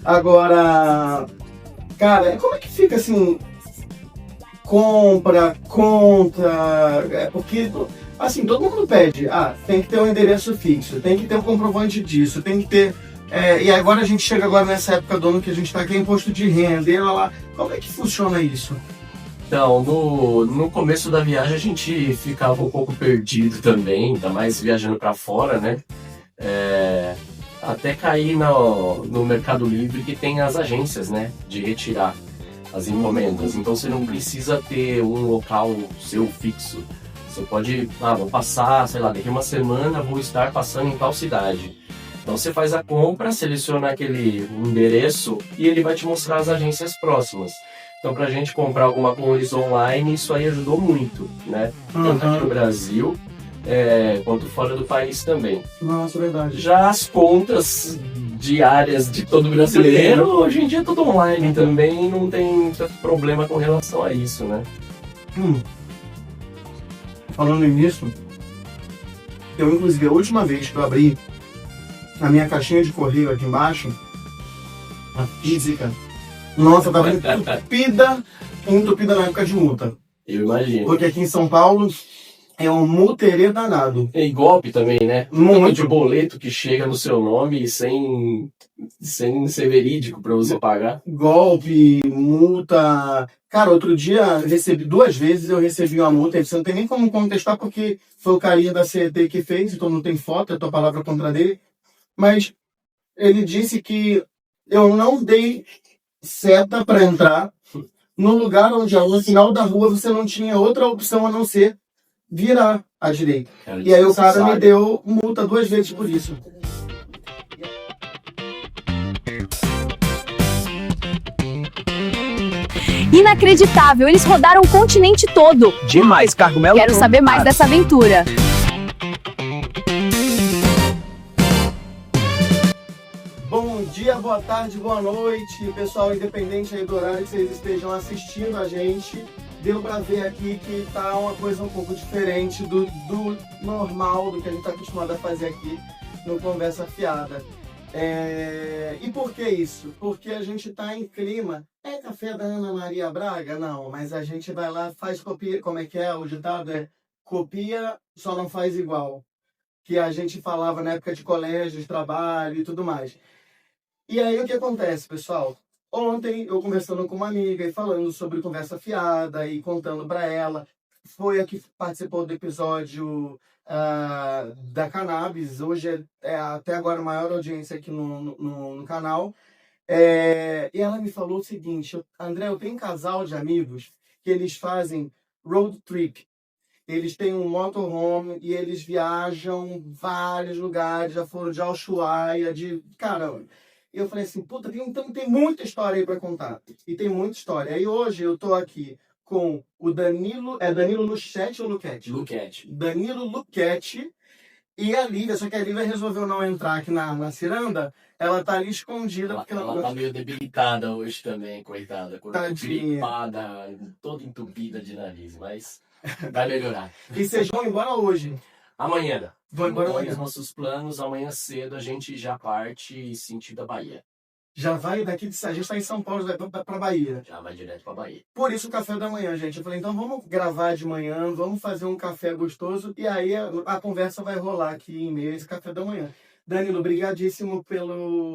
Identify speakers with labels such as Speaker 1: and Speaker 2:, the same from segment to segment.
Speaker 1: Agora, cara, como é que fica assim, compra, conta, porque, assim, todo mundo pede, tem que ter um endereço fixo, tem que ter um comprovante disso, tem que ter, e agora a gente chega agora nessa época do ano que a gente está aqui, imposto de renda, e lá, como é que funciona isso?
Speaker 2: Então, no começo da viagem a gente ficava um pouco perdido também, ainda mais viajando para fora, né? Até cair no Mercado Livre que tem as agências, né? De retirar as encomendas. Então você não precisa ter um local seu fixo. Você pode, vou passar, sei lá, daqui uma semana vou estar passando em tal cidade. Então você faz a compra, seleciona aquele endereço e ele vai te mostrar as agências próximas. Então pra gente comprar alguma coisa online, isso aí ajudou muito, né? Tanto aqui no Brasil, quanto fora do país também.
Speaker 1: Nossa, verdade.
Speaker 2: Já as contas diárias de todo brasileiro, hoje em dia é tudo online também, não tem tanto problema com relação a isso, né?
Speaker 1: Falando nisso, eu inclusive a última vez que eu abri a minha caixinha de correio aqui embaixo, a física, nossa, tava entupida na época de multa.
Speaker 2: Eu imagino.
Speaker 1: Porque aqui em São Paulo é um multerê danado.
Speaker 2: E golpe também, né?
Speaker 1: Muito.
Speaker 2: De boleto que chega no seu nome sem ser verídico para você pagar.
Speaker 1: Golpe, multa. Cara, outro dia duas vezes eu recebi uma multa. Você não tem nem como contestar porque foi o carinha da CET que fez, então não tem foto, é a tua palavra contra dele. Mas ele disse que eu não dei seta para entrar no lugar onde no final da rua você não tinha outra opção a não ser virar à direita. E aí o cara me deu multa 2 vezes por isso.
Speaker 3: Inacreditável, eles rodaram o continente todo.
Speaker 4: Demais, Cargumelo.
Speaker 3: Quero saber mais dessa aventura.
Speaker 1: Bom dia, boa tarde, boa noite, pessoal, independente aí do horário que vocês estejam assistindo a gente. Deu pra ver aqui que tá uma coisa um pouco diferente do normal, do que a gente tá acostumado a fazer aqui no Conversa Fiada. E por que isso? Porque a gente tá em clima. É café da Ana Maria Braga? Não, mas a gente vai lá, faz copia, como é que é o ditado? Copia, só não faz igual. Que a gente falava na época de colégio, de trabalho e tudo mais. E aí o que acontece, pessoal? Ontem eu conversando com uma amiga e falando sobre Conversa Fiada e contando para ela, foi a que participou do episódio da Cannabis, hoje é até agora a maior audiência aqui no canal, e ela me falou o seguinte: André, eu tenho um casal de amigos que eles fazem road trip. Eles têm um motorhome e eles viajam vários lugares, já foram de Ushuaia, cara, eu falei assim, puta, então tem muita história aí para contar. E tem muita história. Aí hoje eu tô aqui com o Danilo, Danilo Luchetti ou Luchetti?
Speaker 2: Luchetti.
Speaker 1: Danilo Luchetti e a Lívia, só que a Lívia resolveu não entrar aqui na ciranda, ela tá ali escondida.
Speaker 2: Ela tá meio debilitada hoje também, coitada. Gripada, toda entupida de nariz, mas vai melhorar.
Speaker 1: E vocês vão embora hoje?
Speaker 2: Amanhã.
Speaker 1: Vão embora amanhã.
Speaker 2: Os nossos planos, amanhã cedo a gente já parte sentido a Bahia.
Speaker 1: Já vai daqui, a gente tá em São Paulo, vai pra Bahia.
Speaker 2: Já vai direto pra Bahia.
Speaker 1: Por isso o café da manhã, gente. Eu falei, então vamos gravar de manhã, vamos fazer um café gostoso e aí a conversa vai rolar aqui em meio a esse café da manhã. Danilo, obrigadíssimo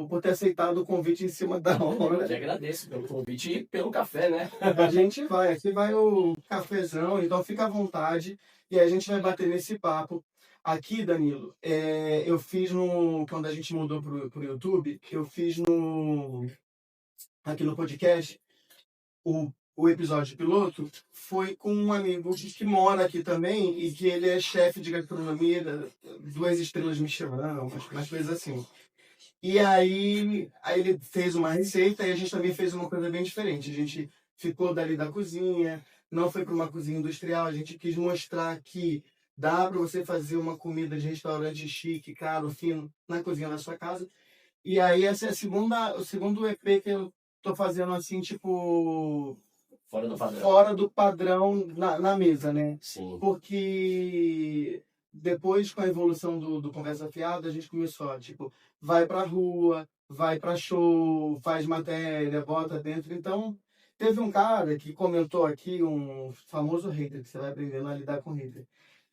Speaker 1: por ter aceitado o convite em cima da hora.
Speaker 2: Eu te agradeço pelo convite e pelo café, né?
Speaker 1: A gente vai, aqui vai o cafezão, então fica à vontade e a gente vai bater nesse papo. Aqui, Danilo, eu fiz quando a gente mudou pro YouTube, eu fiz aqui no podcast, o episódio piloto foi com um amigo que mora aqui também e que ele é chefe de gastronomia, 2 estrelas Michelin, umas coisas assim. E aí ele fez uma receita e a gente também fez uma coisa bem diferente. A gente ficou dali da cozinha, não foi para uma cozinha industrial, a gente quis mostrar que dá para você fazer uma comida de restaurante chique, caro, fino, na cozinha da sua casa. E aí essa é o segundo EP que eu tô fazendo assim, tipo...
Speaker 2: Fora do padrão.
Speaker 1: Fora do padrão na mesa, né?
Speaker 2: Sim.
Speaker 1: Porque depois com a evolução do Conversa Fiada, a gente começou, a, tipo, vai pra rua, vai pra show, faz matéria, bota dentro. Então, teve um cara que comentou aqui, um famoso hater, que você vai aprendendo a lidar com hater.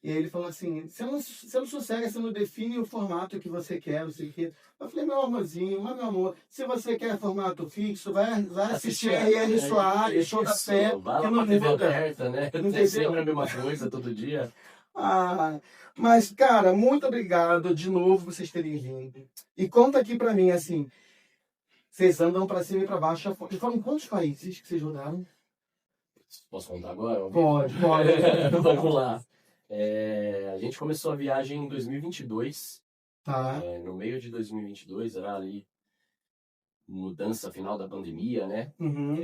Speaker 1: E aí ele falou assim, você não sossega, você não define o formato que você quer, não sei o quê. Eu falei, meu amorzinho, mas meu amor, se você quer formato fixo, vai assistir a R. Soares, Show da Fé,
Speaker 2: Vai
Speaker 1: que
Speaker 2: lá
Speaker 1: não
Speaker 2: pra TV
Speaker 1: muda.
Speaker 2: aberta, né?
Speaker 1: Não
Speaker 2: É sempre
Speaker 1: entendeu?
Speaker 2: a mesma coisa todo dia.
Speaker 1: Ah, mas, cara, muito obrigado de novo por vocês terem vindo. E conta aqui pra mim, assim, vocês andam pra cima e pra baixo. E foram quantos países que vocês rodaram?
Speaker 2: Posso contar agora?
Speaker 1: Pode.
Speaker 2: Vamos lá. A gente começou a viagem em 2022.
Speaker 1: Tá.
Speaker 2: No meio de 2022, era ali mudança final da pandemia, né?
Speaker 1: Uhum.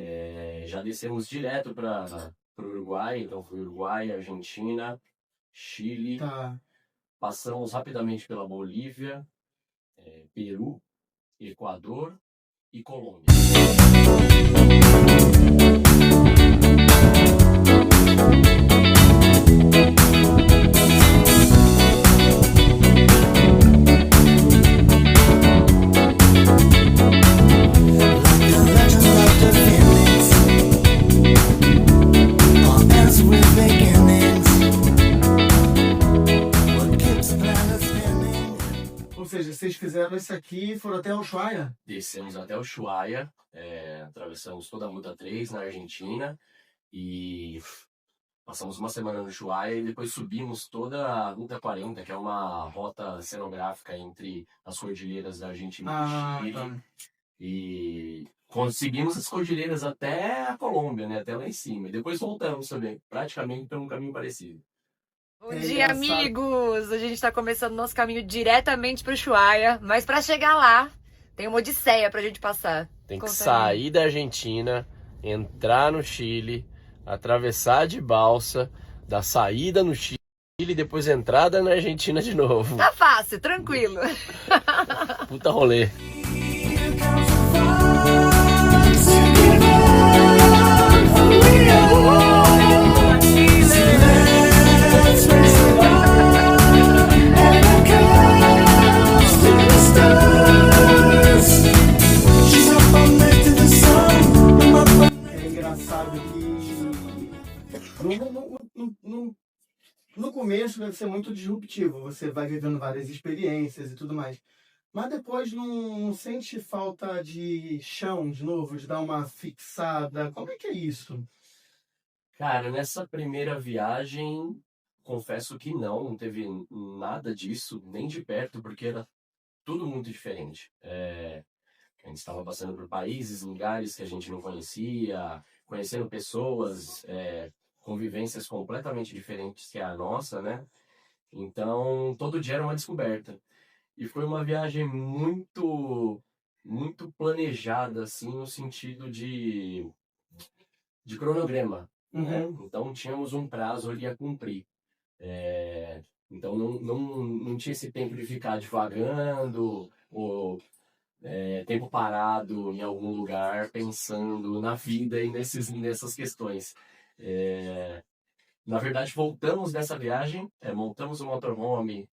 Speaker 2: Já descemos direto para o Uruguai. Então foi Uruguai, Argentina, Chile.
Speaker 1: Tá.
Speaker 2: Passamos rapidamente pela Bolívia, Peru, Equador e Colômbia.
Speaker 1: Ou seja, vocês fizeram isso aqui e foram até Ushuaia?
Speaker 2: Descemos até Ushuaia, atravessamos toda a Ruta 3 na Argentina e passamos uma semana no Ushuaia e depois subimos toda a Ruta 40, que é uma rota cenográfica entre as cordilheiras da Argentina e do Chile.
Speaker 1: Tá.
Speaker 2: E conseguimos as cordilheiras até a Colômbia, né? Até lá em cima. E depois voltamos também, praticamente por um caminho parecido.
Speaker 4: Bom
Speaker 1: É
Speaker 4: dia,
Speaker 1: engraçado.
Speaker 4: amigos! A gente está começando nosso caminho diretamente para o Ushuaia, mas para chegar lá tem uma odisseia para a gente passar.
Speaker 2: Tem que
Speaker 4: Conta
Speaker 2: sair da Argentina, entrar no Chile, atravessar de balsa, dar saída no Chile e depois entrada na Argentina de novo.
Speaker 4: Tá fácil, tranquilo.
Speaker 2: Puta rolê.
Speaker 1: É engraçado que no começo deve ser muito disruptivo. Você vai vivendo várias experiências e tudo mais. Mas depois não sente falta de chão de novo, de dar uma fixada? Como é que é isso?
Speaker 2: Cara, nessa primeira viagem, confesso que não teve nada disso, nem de perto, porque era tudo muito diferente. A gente estava passando por países, lugares que a gente não conhecia, conhecendo pessoas, convivências completamente diferentes que a nossa, né? Então, todo dia era uma descoberta. E foi uma viagem muito, muito planejada, assim, no sentido de cronograma, né?
Speaker 1: Uhum.
Speaker 2: Então, tínhamos um prazo ali a cumprir. Então, não tinha esse tempo de ficar divagando ou tempo parado em algum lugar pensando na vida e nessas questões. Na verdade, voltamos dessa viagem, montamos o motorhome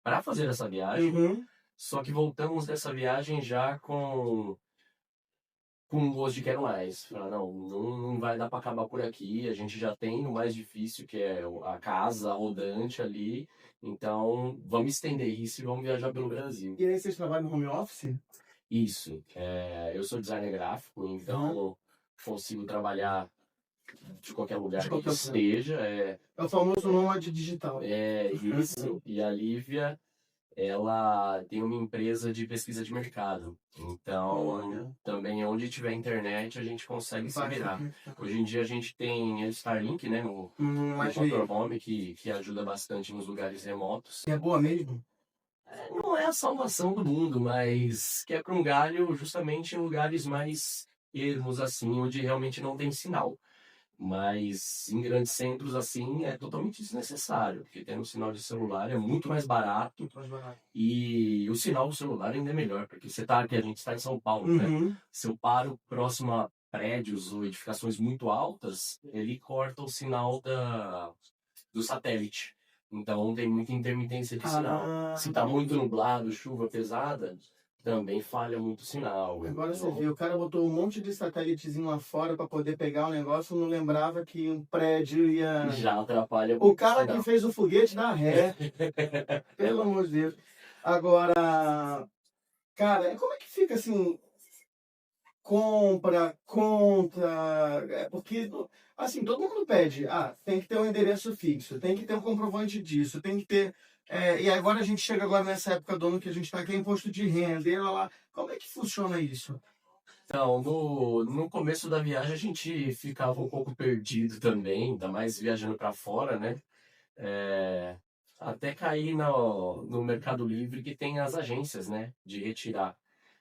Speaker 2: para fazer essa viagem,
Speaker 1: Uhum.
Speaker 2: só que voltamos dessa viagem já com um gosto de quero mais. Falar, não vai dar para acabar por aqui, a gente já tem o mais difícil, que é a casa rodante ali, então vamos estender isso e vamos viajar pelo Brasil.
Speaker 1: E aí vocês trabalham no home office?
Speaker 2: Isso. Eu sou designer gráfico, então consigo trabalhar de qualquer lugar
Speaker 1: De
Speaker 2: que
Speaker 1: qualquer
Speaker 2: esteja.
Speaker 1: É o famoso nômade digital.
Speaker 2: Isso. E a Lívia, ela tem uma empresa de pesquisa de mercado. Então,
Speaker 1: Olha.
Speaker 2: também onde tiver internet, a gente consegue se virar. Hoje em dia a gente tem a Starlink, né, no
Speaker 1: Mas
Speaker 2: motorhome, que ajuda bastante nos lugares remotos.
Speaker 1: é boa mesmo?
Speaker 2: Não é a salvação do mundo, mas quebra um galho justamente em lugares mais ermos, assim, onde realmente não tem sinal. Mas em grandes centros, assim, é totalmente desnecessário, porque tendo um sinal de celular é muito mais barato
Speaker 1: Muito mais barato.
Speaker 2: e o sinal do celular ainda é melhor, porque você tá aqui, a gente está em São Paulo, né?
Speaker 1: Uhum.
Speaker 2: Se eu paro próximo a prédios ou edificações muito altas, ele corta o sinal do satélite. Então tem muita intermitência de sinal. Se tá muito nublado, chuva pesada, também falha muito o sinal.
Speaker 1: Agora você
Speaker 2: Então,
Speaker 1: viu, o cara botou um monte de satélitezinho lá fora para poder pegar o negócio, não lembrava que um prédio ia...
Speaker 2: já atrapalha
Speaker 1: O
Speaker 2: muito o
Speaker 1: cara que
Speaker 2: sinal.
Speaker 1: fez o foguete dá ré, pelo amor de Deus. Agora, cara, como é que fica assim, compra, conta, porque, assim, todo mundo pede, tem que ter um endereço fixo, tem que ter um comprovante disso, tem que ter, e agora a gente chega agora nessa época do ano que a gente está aqui, imposto de renda, e lá, como é que funciona isso?
Speaker 2: Então, no começo da viagem a gente ficava um pouco perdido também, ainda mais viajando para fora, né? É, até cair no Mercado Livre que tem as agências, né? De retirar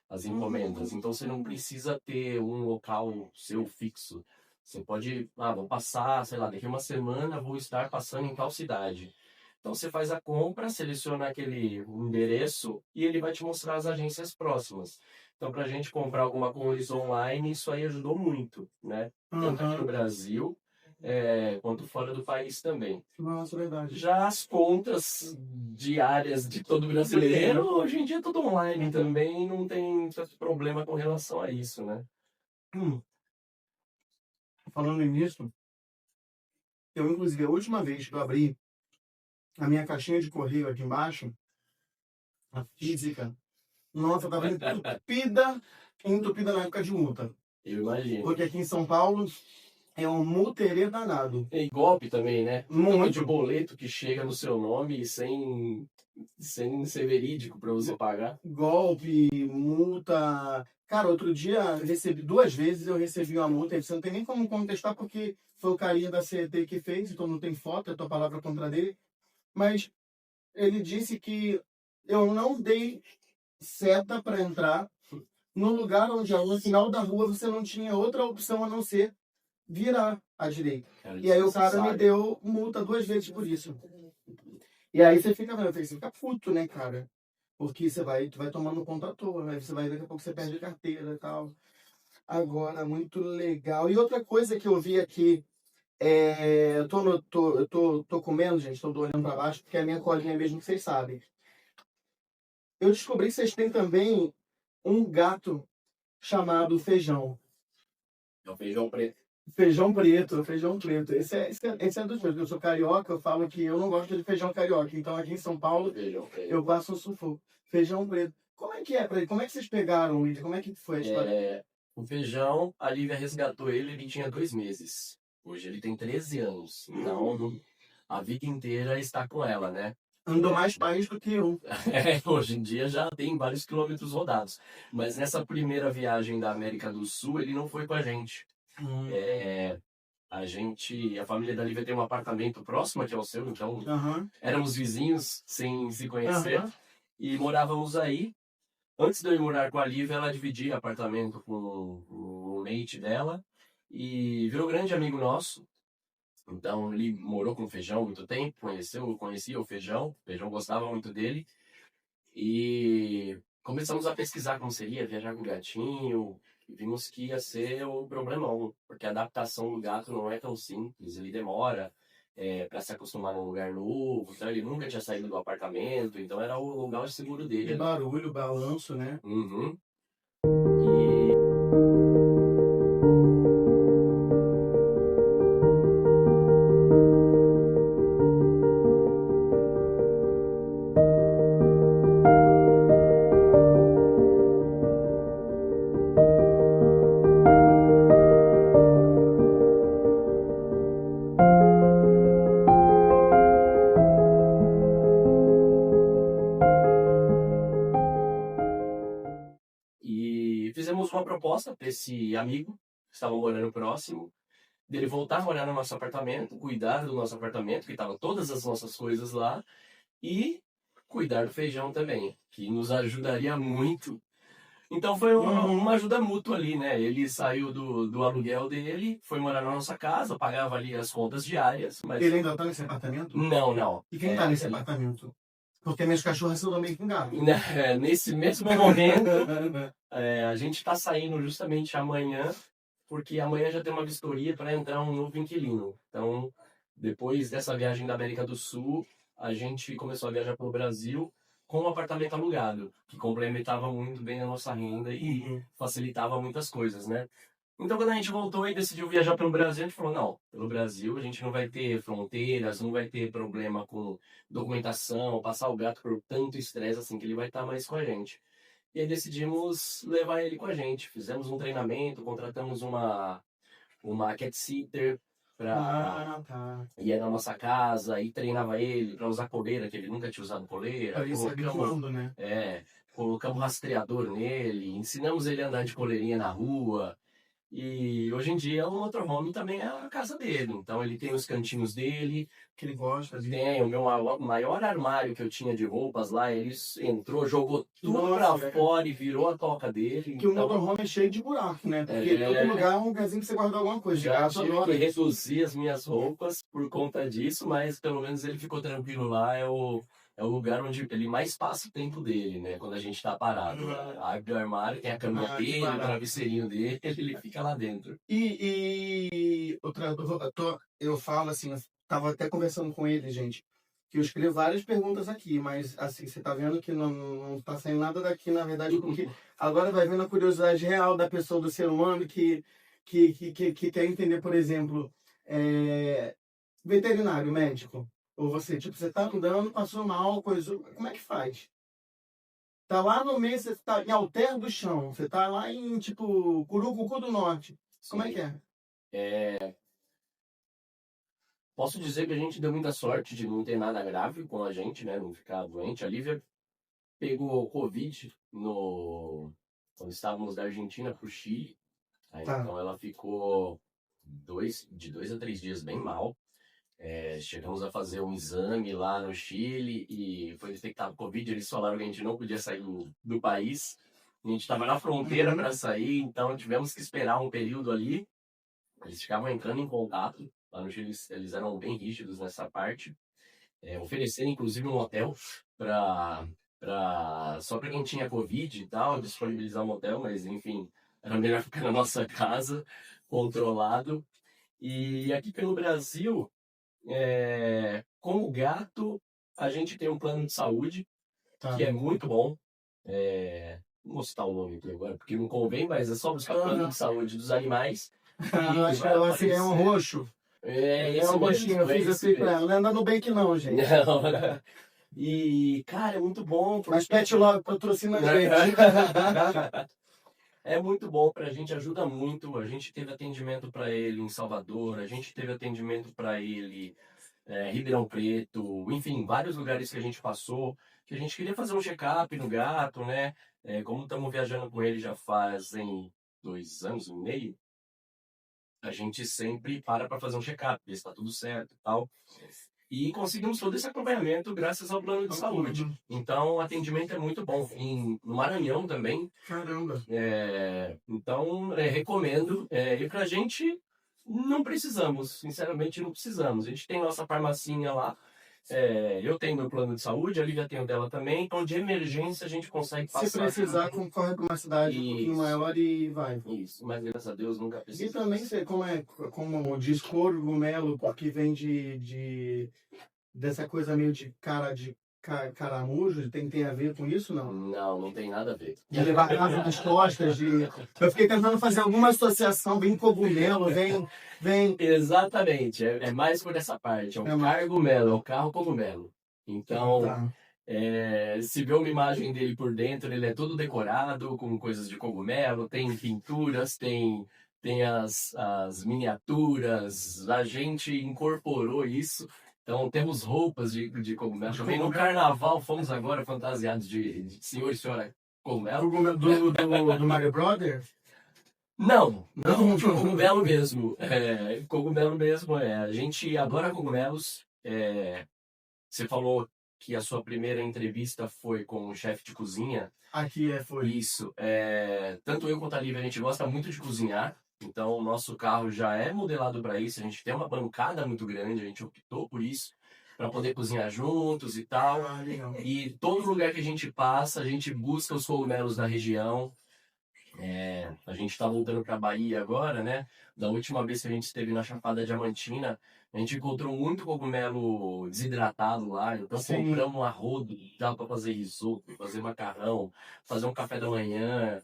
Speaker 2: as encomendas. Então você não precisa ter um local seu fixo. Você pode, vou passar, sei lá, daqui uma semana vou estar passando em tal cidade. Então você faz a compra, seleciona aquele endereço e ele vai te mostrar as agências próximas. Então, para a gente comprar alguma coisa online, isso aí ajudou muito, né? Tanto aqui no Brasil, quanto fora do país também.
Speaker 1: Nossa, verdade.
Speaker 2: Já as contas diárias de todo brasileiro, hoje em dia é tudo online também, não tem tanto problema com relação a isso, né?
Speaker 1: Falando nisso, eu, inclusive, a última vez que eu abri a minha caixinha de correio aqui embaixo, a física, nossa, tava entupida na época de multa.
Speaker 2: Eu imagino.
Speaker 1: Porque aqui em São Paulo é um multerê danado.
Speaker 2: E golpe também, né?
Speaker 1: Muito.
Speaker 2: Tanto de boleto que chega no seu nome sem ser verídico para você pagar.
Speaker 1: Golpe, multa. Cara, outro dia eu recebi 2 vezes, eu recebi uma multa. Você não tem nem como contestar porque foi o carinha da CET que fez, então não tem foto, é a tua palavra contra dele. Mas ele disse que eu não dei seta para entrar no lugar onde no final da rua você não tinha outra opção a não ser virar à direita.
Speaker 2: Cara,
Speaker 1: E aí o cara me
Speaker 2: desnecessário.
Speaker 1: deu multa 2 vezes por isso. E aí você fica puto, né, cara? Porque tu vai tomando conta à toa, né? Você vai, daqui a pouco você perde a carteira e tal. Agora, muito legal. E outra coisa que eu vi aqui, eu tô comendo, gente, tô olhando pra baixo, porque é a minha colinha mesmo, que vocês sabem. Eu descobri que vocês têm também um gato chamado Feijão.
Speaker 2: É o feijão preto.
Speaker 1: Feijão preto, feijão preto. Esse é dos meus. Eu sou carioca, eu falo que eu não gosto de feijão carioca. Então aqui em São Paulo
Speaker 2: Feijão preto.
Speaker 1: eu passo um sufoco. Feijão preto. Como é que é pra ele? Como é que vocês pegaram ele? Como é que foi a história?
Speaker 2: O feijão, a Lívia resgatou ele tinha 2 meses. Hoje ele tem 13 anos. Então, a vida inteira está com ela, né?
Speaker 1: Andou mais país do que eu.
Speaker 2: Hoje em dia já tem vários quilômetros rodados. Mas nessa primeira viagem da América do Sul, ele não foi com a gente. A família da Lívia tem um apartamento próximo aqui ao seu, então éramos vizinhos sem se conhecer e morávamos aí. Antes de eu ir morar com a Lívia, ela dividia apartamento com o mate dela e virou grande amigo nosso. Então ele morou com o Feijão há muito tempo, conhecia o Feijão gostava muito dele. E começamos a pesquisar como seria viajar com o gatinho. E vimos que ia ser um problemão, porque a adaptação do gato não é tão simples, ele demora para se acostumar num lugar novo, então ele nunca tinha saído do apartamento, então era o lugar seguro dele.
Speaker 1: E barulho, balanço, né?
Speaker 2: Uhum. E fizemos uma proposta para esse amigo que estava morando próximo, dele voltar a morar no nosso apartamento, cuidar do nosso apartamento, que estava todas as nossas coisas lá, e cuidar do Feijão também, que nos ajudaria muito. Então foi uma ajuda mútua ali, né? Ele saiu do aluguel dele, foi morar na nossa casa, pagava ali as contas diárias, mas...
Speaker 1: Ele ainda tá nesse apartamento?
Speaker 2: Não.
Speaker 1: E quem tá nesse apartamento? Porque minhas cachorras são também com gato.
Speaker 2: Nesse mesmo momento, a gente tá saindo justamente amanhã, porque amanhã já tem uma vistoria para entrar um novo inquilino. Então, depois dessa viagem da América do Sul, a gente começou a viajar pelo Brasil com um apartamento alugado, que complementava muito bem a nossa renda e facilitava muitas coisas, né? Então, quando a gente voltou e decidiu viajar pelo Brasil, a gente falou, não, pelo Brasil a gente não vai ter fronteiras, não vai ter problema com documentação, passar o gato por tanto estresse assim, que ele vai estar mais com a gente. E aí decidimos levar ele com a gente. Fizemos um treinamento, contratamos uma cat sitter para
Speaker 1: Tá.
Speaker 2: ir na nossa casa e treinava ele para usar coleira, que ele nunca tinha usado coleira.
Speaker 1: Pra ir se habituando, né?
Speaker 2: Colocamos rastreador nele, ensinamos ele a andar de coleirinha na rua. E hoje em dia o motorhome também é a casa dele. Então ele tem os cantinhos dele,
Speaker 1: Que ele gosta de...
Speaker 2: tem o meu maior armário que eu tinha de roupas lá. Ele entrou, jogou tudo
Speaker 1: Nossa,
Speaker 2: pra fora e virou a toca dele.
Speaker 1: Que o
Speaker 2: Então,
Speaker 1: motorhome é cheio de buraco, né? Porque todo lugar é um lugarzinho que você guarda alguma coisa.
Speaker 2: já
Speaker 1: Gato
Speaker 2: tive
Speaker 1: adora
Speaker 2: que
Speaker 1: isso.
Speaker 2: reduzir as minhas roupas por conta disso, mas pelo menos ele ficou tranquilo lá. É o lugar onde ele mais passa o tempo dele, né? Quando a gente tá parado. Abre o armário, tem a caminha
Speaker 1: que
Speaker 2: dele, o
Speaker 1: barato.
Speaker 2: travesseirinho dele, ele fica lá dentro.
Speaker 1: Eu falo assim, eu tava até conversando com ele, gente, que eu escrevi várias perguntas aqui, mas assim, você tá vendo que não tá saindo nada daqui, na verdade, porque agora vai vendo a curiosidade real da pessoa, do ser humano, que quer entender, por exemplo, veterinário, médico, ou você, tipo, você tá andando, passou mal, coisa, como é que faz? Tá lá no meio, você tá em Alter do Chão, você tá lá em, tipo, Curucucu do Norte, como é que é?
Speaker 2: Posso dizer que a gente deu muita sorte de não ter nada grave com a gente, né? Não ficar doente. A Lívia pegou Covid quando estávamos da Argentina para o Chile. Aí,
Speaker 1: Tá.
Speaker 2: então ela ficou de 2 a 3 dias bem mal. Chegamos a fazer um exame lá no Chile e foi detectado Covid. Eles falaram que a gente não podia sair do país. A gente estava na fronteira para sair, então tivemos que esperar um período ali. Eles ficavam entrando em contato. Lá no Chile eles eram bem rígidos nessa parte. Ofereceram inclusive um hotel só para quem tinha Covid e tal, disponibilizar um hotel, mas enfim, era melhor ficar na nossa casa, controlado. E aqui pelo Brasil, com o gato, a gente tem um plano de saúde,
Speaker 1: Tá.
Speaker 2: que é muito bom. Não vou citar o nome aqui agora, porque não convém, mas é só buscar o plano de saúde dos animais.
Speaker 1: Acho que ela assim, é um roxo. É um roxinho, eu fiz assim pra ela. Não é no Nubank não, gente.
Speaker 2: Não. E, cara, é muito bom.
Speaker 1: Mas Pet Love patrocina a gente.
Speaker 2: É muito bom pra gente, ajuda muito. A gente teve atendimento pra ele em Salvador, a gente teve atendimento pra ele Ribeirão Preto, enfim, vários lugares que a gente passou, que a gente queria fazer um check-up no gato, né? Como estamos viajando com ele já fazem 2 anos e meio, a gente sempre para fazer um check-up, ver se está tudo certo e tal. E conseguimos todo esse acompanhamento graças ao plano de saúde. Então, o atendimento é muito bom. No Maranhão também.
Speaker 1: Caramba.
Speaker 2: Então, recomendo. E pra gente, não precisamos. Sinceramente, não precisamos. A gente tem nossa farmacinha lá. Eu tenho meu plano de saúde, a Lívia tem o dela também. Então, de emergência, a gente consegue passar.
Speaker 1: Se precisar, corre para uma cidade um pouquinho maior e vai.
Speaker 2: Isso, mas graças a Deus nunca
Speaker 1: E
Speaker 2: precisa.
Speaker 1: também, como diz cogumelo, porque vem dessa coisa meio de caramujo, tem a ver com isso, não?
Speaker 2: Não tem nada a ver.
Speaker 1: De levar casa nas costas, Eu fiquei tentando fazer alguma associação, vem cogumelo, vem...
Speaker 2: Exatamente, é mais por essa parte. É o cargumelo, é o carro cogumelo. Então,
Speaker 1: Tá.
Speaker 2: se vê uma imagem dele por dentro, ele é todo decorado com coisas de cogumelo, tem pinturas, tem as miniaturas, a gente incorporou isso. Então temos roupas de cogumelo. Também no carnaval fomos agora fantasiados de senhor e senhora cogumelo.
Speaker 1: Cogumelo do Mario Brother?
Speaker 2: Não, cogumelo mesmo. Cogumelo mesmo. A gente adora cogumelos. Você falou que a sua primeira entrevista foi com o chefe de cozinha.
Speaker 1: Aqui foi.
Speaker 2: Isso. Tanto eu quanto a Lívia, a gente gosta muito de cozinhar. Então, o nosso carro já é modelado para isso. A gente tem uma bancada muito grande, a gente optou por isso, para poder cozinhar juntos e tal.
Speaker 1: Legal.
Speaker 2: E todo lugar que a gente passa, a gente busca os cogumelos da região. A gente tá voltando pra Bahia agora, né? Da última vez que a gente esteve na Chapada Diamantina, a gente encontrou muito cogumelo desidratado lá, então
Speaker 1: Sim.
Speaker 2: compramos um arrodo, dá pra fazer risoto, fazer macarrão, fazer um café da manhã.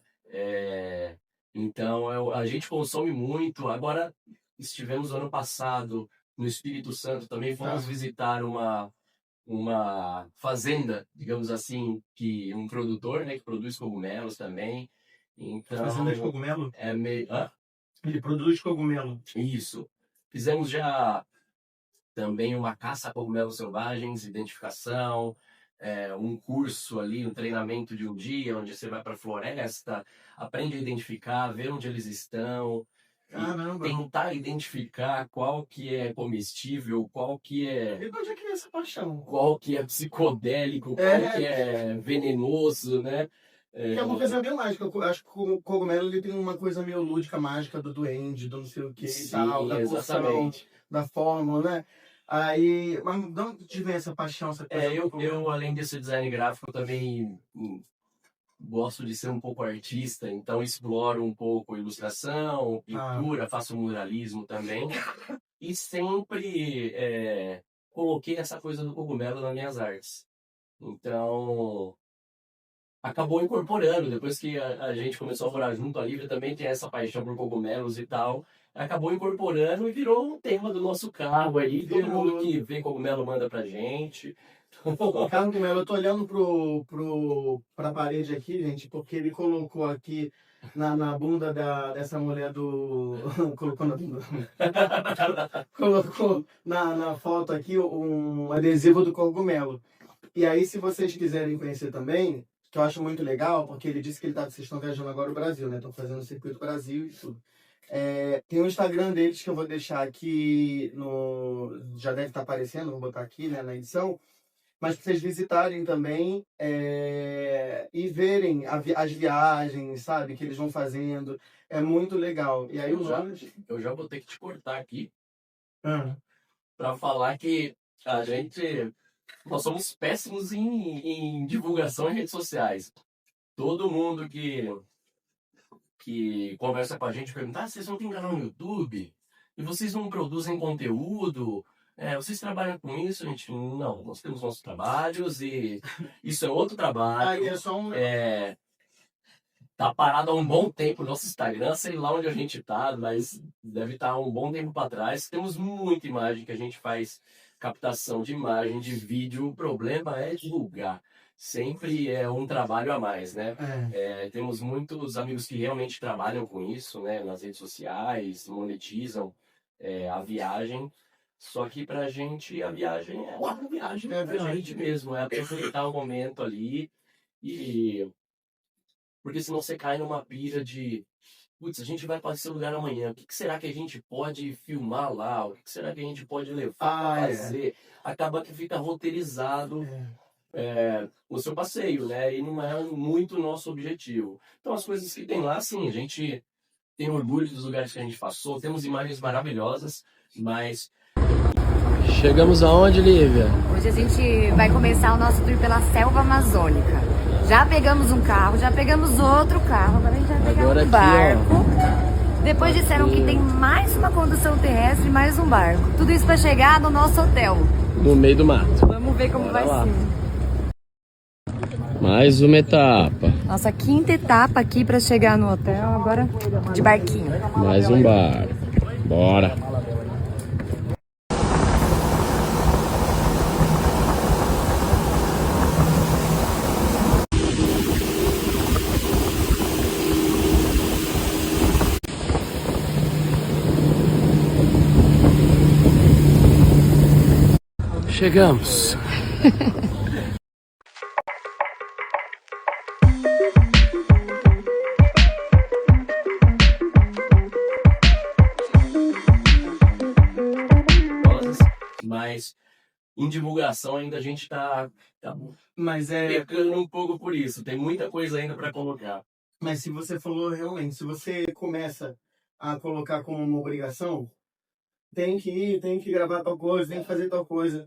Speaker 2: Então a gente consome muito. Agora estivemos ano passado no Espírito Santo, também fomos visitar uma fazenda, digamos assim, que um produtor, né, que produz cogumelos também. Então,
Speaker 1: Fazenda de cogumelo?
Speaker 2: é meio. Hã?
Speaker 1: Ele produz cogumelo.
Speaker 2: Isso. Fizemos já também uma caça a cogumelos selvagens, identificação, um curso ali, um treinamento de um dia, onde você vai para a floresta, aprende a identificar, ver onde eles estão,
Speaker 1: Caramba.
Speaker 2: e tentar identificar qual que é comestível, qual que é
Speaker 1: E de onde é que vem essa paixão?
Speaker 2: qual que é psicodélico, qual que é venenoso, né?
Speaker 1: Que é uma coisa meio mágica. Eu acho que o cogumelo ele tem uma coisa meio lúdica, mágica do duende, do não sei o que e
Speaker 2: Sim,
Speaker 1: tal, da poção,
Speaker 2: exatamente.
Speaker 1: da fórmula, né? Aí, mas de onde te vem essa paixão, essa coisa do cogumelo?
Speaker 2: Eu, além desse design gráfico, também gosto de ser um pouco artista, então exploro um pouco ilustração, pintura, faço muralismo também. E sempre coloquei essa coisa do cogumelo nas minhas artes. Então, acabou incorporando, depois que a gente começou a morar junto, a Lívia também tem essa paixão por cogumelos e tal, acabou incorporando e virou um tema do nosso carro aí, todo mundo que vê cogumelo manda pra gente.
Speaker 1: Cara, cogumelo, eu tô olhando pra parede aqui, gente, porque ele colocou aqui na bunda dessa mulher do... colocou na bunda... colocou na foto aqui um adesivo do cogumelo. E aí, se vocês quiserem conhecer também, que eu acho muito legal, porque ele disse que vocês estão viajando agora no Brasil, né? Estão fazendo o circuito Brasil e tudo. Tem o Instagram deles que eu vou deixar aqui já deve estar aparecendo, vou botar aqui, né, na edição. Mas para vocês visitarem também e verem as viagens, sabe, que eles vão fazendo. É muito legal. E aí
Speaker 2: eu já vou ter que te cortar aqui
Speaker 1: Ah,
Speaker 2: para falar que nós somos péssimos em divulgação em redes sociais. Todo mundo que conversa com a gente pergunta: vocês não têm canal no YouTube? E vocês não produzem conteúdo? Vocês trabalham com isso? A gente, não, nós temos nossos trabalhos e isso é outro trabalho.
Speaker 1: é só
Speaker 2: Tá parado há um bom tempo o nosso Instagram, sei lá onde a gente tá, mas deve estar um bom tempo para trás. Temos muita imagem que a gente faz, captação de imagem, de vídeo. O problema é divulgar. Sempre é um trabalho a mais, né? Temos muitos amigos que realmente trabalham com isso, né? Nas redes sociais, monetizam a viagem. Só que pra gente a viagem é uma viagem pra gente mesmo, é aproveitar o momento ali porque senão você cai numa pira de putz, a gente vai para esse lugar amanhã, o que será que a gente pode filmar lá? O que será que a gente pode levar para fazer? Acaba que fica roteirizado o seu passeio, né? E não é muito o nosso objetivo. Então as coisas que tem lá, sim, a gente tem orgulho dos lugares que a gente passou, temos imagens maravilhosas, mas... Chegamos aonde, Lívia?
Speaker 4: Hoje a gente vai começar o nosso tour pela selva amazônica. Já pegamos um carro, já pegamos outro carro, agora a gente vai pegar um barco. Depois disseram que tem mais uma condução terrestre, mais um barco. Tudo isso para chegar no nosso hotel.
Speaker 2: No meio do mato.
Speaker 4: Vamos ver como vai ser.
Speaker 2: Mais uma etapa.
Speaker 4: Nossa quinta etapa aqui para chegar no hotel, agora de barquinho.
Speaker 2: Mais um barco. Bora. Chegamos. Mas em divulgação ainda a gente tá pecando um pouco por isso. Tem muita coisa ainda para colocar.
Speaker 1: Mas se você falou realmente, se você começa a colocar como uma obrigação, tem que ir, tem que gravar tal coisa, tem que fazer tal coisa,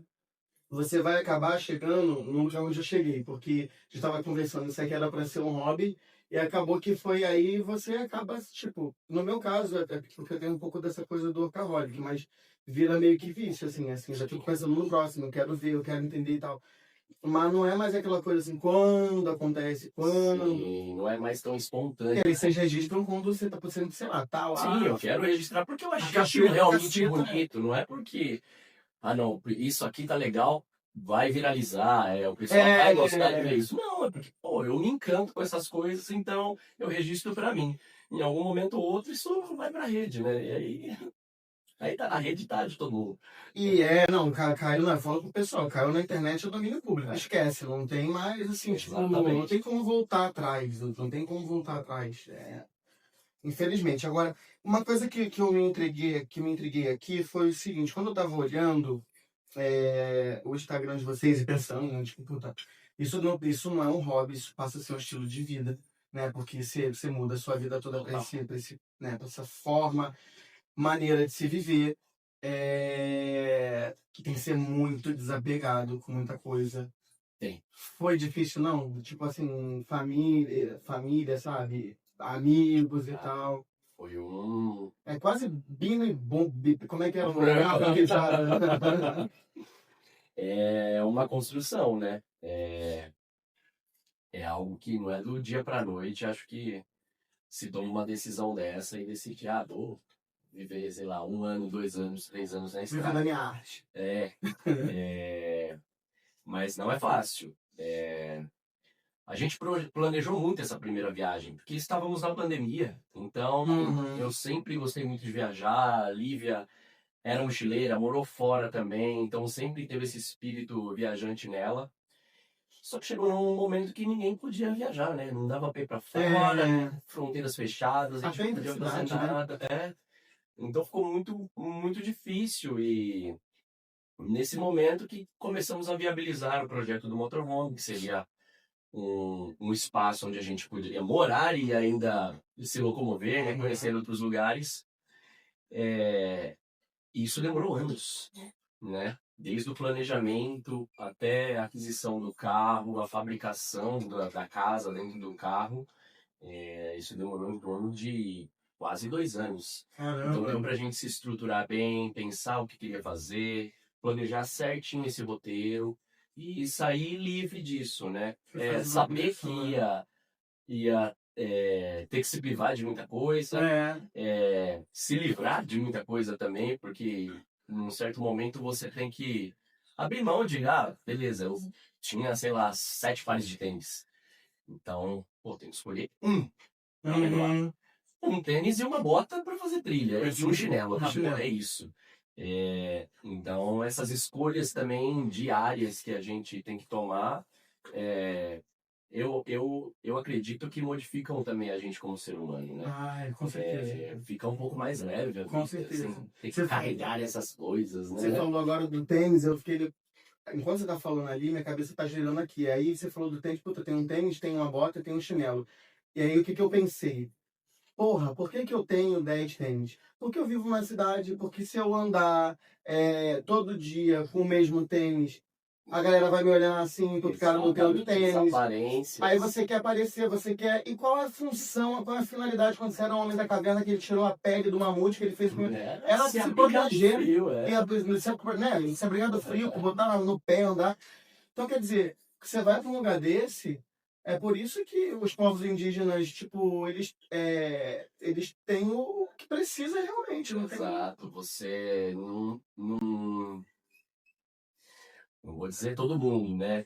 Speaker 1: você vai acabar chegando no lugar onde eu cheguei, porque a gente estava conversando, isso aqui era para ser um hobby, E acabou que foi aí, você acaba, tipo, no meu caso, até porque eu tenho um pouco dessa coisa do workaholic, mas vira meio que vício, assim, já fico pensando no próximo, eu quero ver, eu quero entender e tal. Mas não é mais aquela coisa assim, quando acontece, quando.
Speaker 2: Sim, não é mais tão espontâneo.
Speaker 1: E aí vocês registram quando você tá passando, sei lá, tá lá.
Speaker 2: Sim, eu quero registrar porque eu acho
Speaker 1: Caceta,
Speaker 2: realmente
Speaker 1: caceta.
Speaker 2: bonito, não é porque, não, isso aqui tá legal, vai viralizar, o pessoal vai gostar de ver isso. Não, é porque, pô, eu me encanto com essas coisas, então eu registro pra mim. Em algum momento ou outro isso vai pra rede, né? E aí tá na rede, tá de todo mundo.
Speaker 1: E não, caiu, não, fala pro pessoal, caiu na internet é domínio público, esquece, não tem mais, assim, tipo, não tem como voltar atrás, não tem como voltar atrás, infelizmente. Agora, uma coisa que eu me intriguei aqui foi o seguinte, quando eu tava olhando o Instagram de vocês e pensando, né, tipo, puta, isso não é um hobby, isso passa a ser um estilo de vida, né, porque você muda a sua vida toda pra pra essa forma, maneira de se viver, que tem que ser muito desapegado com muita coisa.
Speaker 2: Tem.
Speaker 1: Foi difícil, não? Tipo assim, família, sabe? Amigos e tal.
Speaker 2: Foi um...
Speaker 1: É quase bom, como é que é?
Speaker 2: É uma construção, né? É algo que não é do dia pra noite. Acho que se toma uma decisão dessa e decide, vou viver, sei lá, 1 ano, 2 anos, 3 anos na estrada.
Speaker 1: Vivendo a minha arte.
Speaker 2: Mas não é fácil. A gente planejou muito essa primeira viagem, porque estávamos na pandemia. Então, eu sempre gostei muito de viajar. A Lívia era mochileira, morou fora também, então sempre teve esse espírito viajante nela. Só que chegou num momento que ninguém podia viajar, né? Não dava pra ir pra fora, fronteiras fechadas, a gente não podia fazer nada. Então ficou muito, muito difícil e nesse momento que começamos a viabilizar o projeto do motorhome, que seria um espaço onde a gente poderia morar e ainda se locomover, né? Conhecer outros lugares. E isso demorou anos, né? Desde o planejamento até a aquisição do carro, a fabricação da casa dentro do carro. Isso demorou em torno de quase 2 anos.
Speaker 1: Caramba.
Speaker 2: Então deu pra gente se estruturar bem, pensar o que queria fazer, planejar certinho esse roteiro e sair livre disso, né? Saber que ia ter que se privar de muita coisa, se livrar de muita coisa também, porque num certo momento você tem que abrir mão de, beleza, eu tinha, sei lá, 7 pares de tênis. Então, tem que escolher um tênis e uma bota para fazer trilha, e um chinelo, é isso. Então, essas escolhas também diárias que a gente tem que tomar, eu acredito que modificam também a gente como ser humano, né?
Speaker 1: Com certeza.
Speaker 2: Fica um pouco mais leve.
Speaker 1: Com certeza.
Speaker 2: Assim, tem que carregar essas coisas, né?
Speaker 1: Você falou agora do tênis, eu fiquei... Enquanto você tá falando ali, minha cabeça tá girando aqui. Aí você falou do tênis, puta, tem um tênis, tem uma bota, tem um chinelo. E aí o que eu pensei? Porra, por que eu tenho 10 tênis? Porque eu vivo numa cidade, porque se eu andar todo dia com o mesmo tênis, a galera vai me olhar assim, porque o cara não tem outro tênis. Aí você quer aparecer, você quer... E qual é a função, qual é a finalidade quando você era um homem da caverna, que ele tirou a pele do mamute, que ele fez... Era se proteger. Se abrigar do frio, botar no pé, andar. Então, quer dizer, você vai para um lugar desse... É por isso que os povos indígenas, tipo, eles têm o que precisa realmente.
Speaker 2: Exato, você não vou dizer todo mundo, né?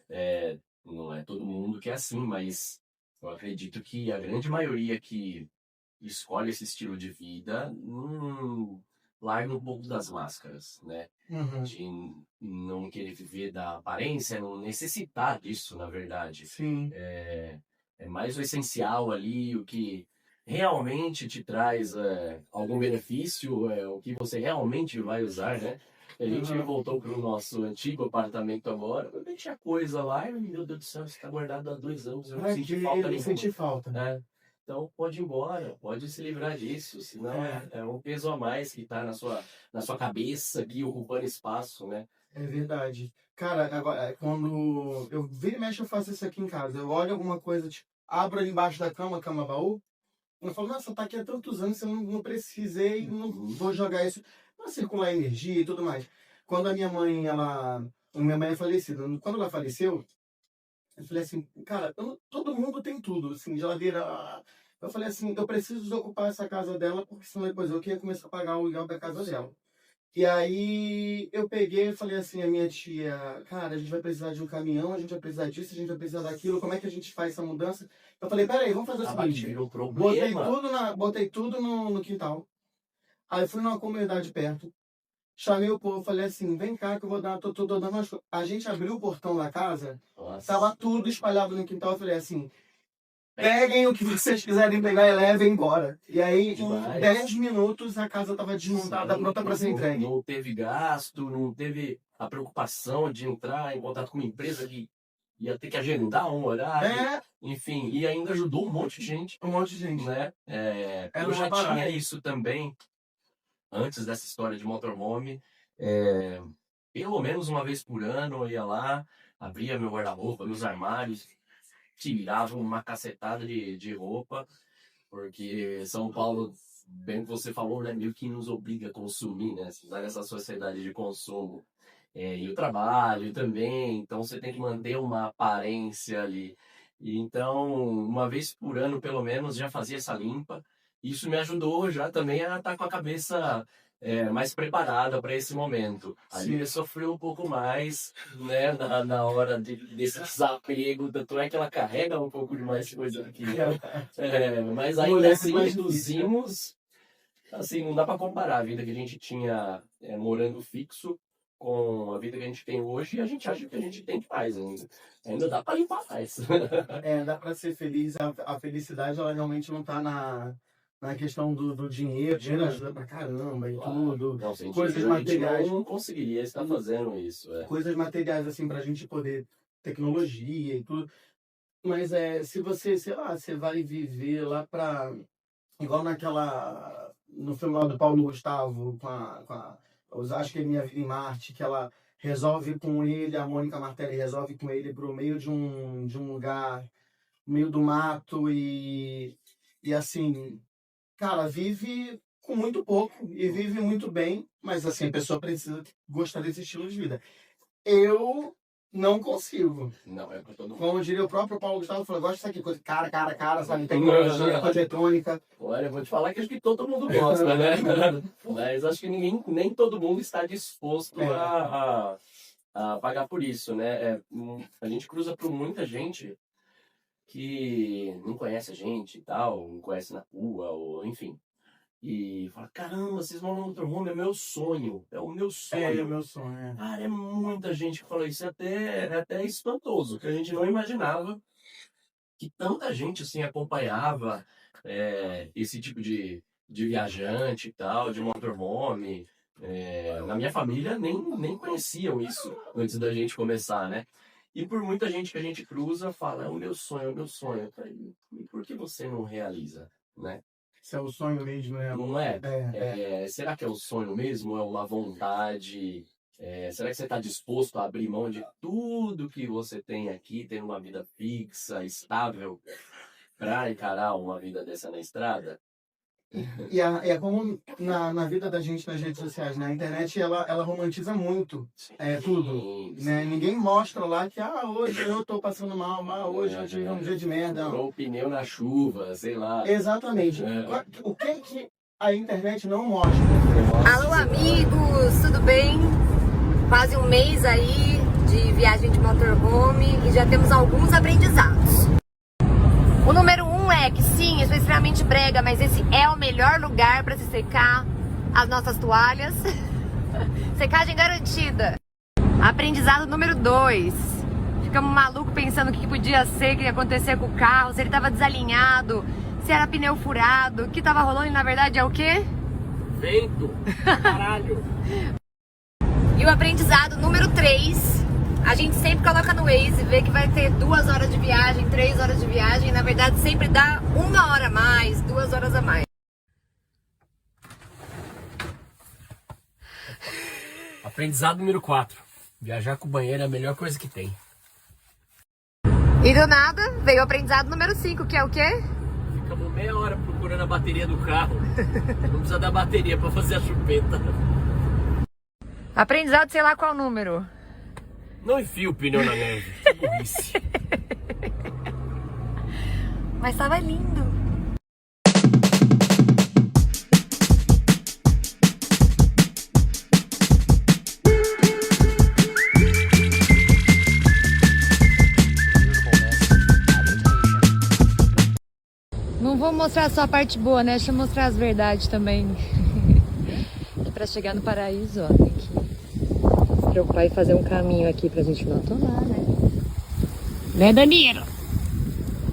Speaker 2: Não é todo mundo que é assim, mas eu acredito que a grande maioria que escolhe esse estilo de vida larga um pouco das máscaras, né? De não querer viver da aparência, não necessitar disso, na verdade.
Speaker 1: Sim.
Speaker 2: É mais o essencial ali, o que realmente te traz algum benefício, o que você realmente vai usar, né? A gente voltou para o nosso antigo apartamento agora, eu deixei a coisa lá e, meu Deus do céu, você está guardado há 2 anos, eu não senti falta nenhuma.
Speaker 1: Não senti falta.
Speaker 2: Né? Então pode ir embora, pode se livrar disso, senão é um peso a mais que está na sua cabeça aqui, ocupando espaço, né?
Speaker 1: É verdade. Cara, agora, quando eu viro e mexo, eu faço isso aqui em casa. Eu olho alguma coisa, tipo, abro ali embaixo da cama baú. Eu falo, nossa, tá aqui há tantos anos, eu não precisei, não vou jogar isso. Pra circular energia e tudo mais. Quando a minha mãe é falecida. Quando ela faleceu, eu falei assim, cara, todo mundo tem tudo, assim, geladeira. Eu falei assim, eu preciso desocupar essa casa dela, porque senão depois eu queria começar a pagar o aluguel da casa dela. E aí eu peguei e falei assim, a minha tia, cara, a gente vai precisar de um caminhão, a gente vai precisar disso, a gente vai precisar daquilo, como é que a gente faz essa mudança? Eu falei, peraí, vamos fazer o seguinte.
Speaker 2: Virou problema.
Speaker 1: Botei tudo no quintal. Aí fui numa comunidade perto, chamei o povo, falei assim, vem cá que eu vou dar, tô dando umas coisas. A gente abriu o portão da casa, tava tudo espalhado no quintal, eu falei assim, peguem o que vocês quiserem pegar e levem embora. E aí, em 10 minutos, a casa estava desmontada, pronta para ser entregue.
Speaker 2: Não teve gasto, não teve a preocupação de entrar em contato com uma empresa que ia ter que agendar um horário. Enfim, e ainda ajudou um monte de gente.
Speaker 1: Um monte de gente.
Speaker 2: Né? Eu já tinha isso também, antes dessa história de motorhome. Pelo menos uma vez por ano eu ia lá, abria meu guarda-roupa, meus armários, tirava uma cacetada de roupa, porque São Paulo, bem que você falou, né, meio que nos obriga a consumir, né, nessa sociedade de consumo. E o trabalho também, então você tem que manter uma aparência ali. E então, uma vez por ano, pelo menos, já fazia essa limpa. Isso me ajudou já também a estar com a cabeça mais preparada para esse momento. Ali eu sofri um pouco mais, né, na hora desse desapego, tanto é que ela carrega um pouco de mais coisa aqui. Mas ainda assim, reduzimos, assim, não dá para comparar a vida que a gente tinha morando fixo com a vida que a gente tem hoje, e a gente acha que a gente tem mais ainda. Ainda dá para limpar mais.
Speaker 1: Dá para ser feliz. A felicidade, ela realmente não tá na questão do dinheiro. O dinheiro ajuda pra caramba e tudo.
Speaker 2: Não, sem
Speaker 1: coisas materiais.
Speaker 2: A gente não conseguiria estar fazendo isso.
Speaker 1: Coisas materiais, assim, pra gente poder... Tecnologia e tudo. Mas se você, sei lá, você vai viver lá pra... Igual no filme lá do Paulo Gustavo, acho que é Minha Vida em Marte, que ela resolve com ele, a Mônica Martelli resolve com ele pro meio de um lugar, no meio do mato e assim... Cara, vive com muito pouco e vive muito bem, mas assim, a pessoa precisa gostar desse estilo de vida. Eu não consigo.
Speaker 2: Não, é pra todo mundo.
Speaker 1: Como diria o próprio Paulo Gustavo, falou, gosta dessa coisa cara, sabe? Tecnologia, coisa eletrônica.
Speaker 2: Olha, eu vou te falar que acho que todo mundo gosta, né? Mas acho que nem todo mundo está disposto a pagar por isso, né? A gente cruza por muita gente que não conhece a gente e tal, não conhece na rua, ou enfim. E fala, caramba, vocês moram no motorhome, é meu sonho, é o meu sonho.
Speaker 1: É o meu sonho,
Speaker 2: Cara, é muita gente que fala isso, é até espantoso, que a gente não imaginava que tanta gente assim acompanhava esse tipo de viajante e tal, de motorhome. Na minha família nem conheciam isso antes da gente começar, né? E por muita gente que a gente cruza, fala, é o meu sonho, é o meu sonho. E por que você não realiza, né?
Speaker 1: Se é o sonho mesmo, né?
Speaker 2: Não é? Será que é o sonho mesmo? É uma vontade? Será que você está disposto a abrir mão de tudo que você tem aqui, ter uma vida fixa, estável, para encarar uma vida dessa na estrada?
Speaker 1: E é como na vida da gente nas redes sociais, né? A internet, ela romantiza muito tudo.
Speaker 2: Sim.
Speaker 1: Né? Ninguém mostra lá que hoje eu tô passando mal, hoje eu tive um dia de merda.
Speaker 2: Ou o pneu na chuva, sei lá.
Speaker 1: Exatamente. O que a internet não mostra?
Speaker 4: Alô, amigos, tudo bem? Quase um mês aí de viagem de motorhome e já temos alguns aprendizados. O número 1 é que sim, eu sou extremamente brega, mas esse é o melhor lugar para se secar as nossas toalhas. Secagem garantida. Aprendizado número 2. Ficamos malucos pensando o que podia ser, o que ia acontecer com o carro, se ele estava desalinhado, se era pneu furado, o que estava rolando e na verdade é o quê?
Speaker 2: Vento! Caralho!
Speaker 4: E o aprendizado número 3. A gente sempre coloca no Waze, vê que vai ter 2 horas de viagem, 3 horas de viagem. E na verdade sempre dá 1 hora a mais, 2 horas a mais.
Speaker 5: Aprendizado número 4. Viajar com o banheiro é a melhor coisa que tem.
Speaker 4: E do nada veio o aprendizado número 5, que é o quê?
Speaker 2: Ficamos meia hora procurando a bateria do carro. Não precisa da bateria pra fazer a chupeta.
Speaker 4: Aprendizado sei lá qual número.
Speaker 2: Não enfia o pneu na neve. Que burrice.
Speaker 4: Mas tava lindo. Não vou mostrar só a parte boa, né? Deixa eu mostrar as verdades também. E pra chegar no paraíso, ó, tem que se preocupar e fazer um caminho aqui pra gente não atolar, né? Né, Danilo?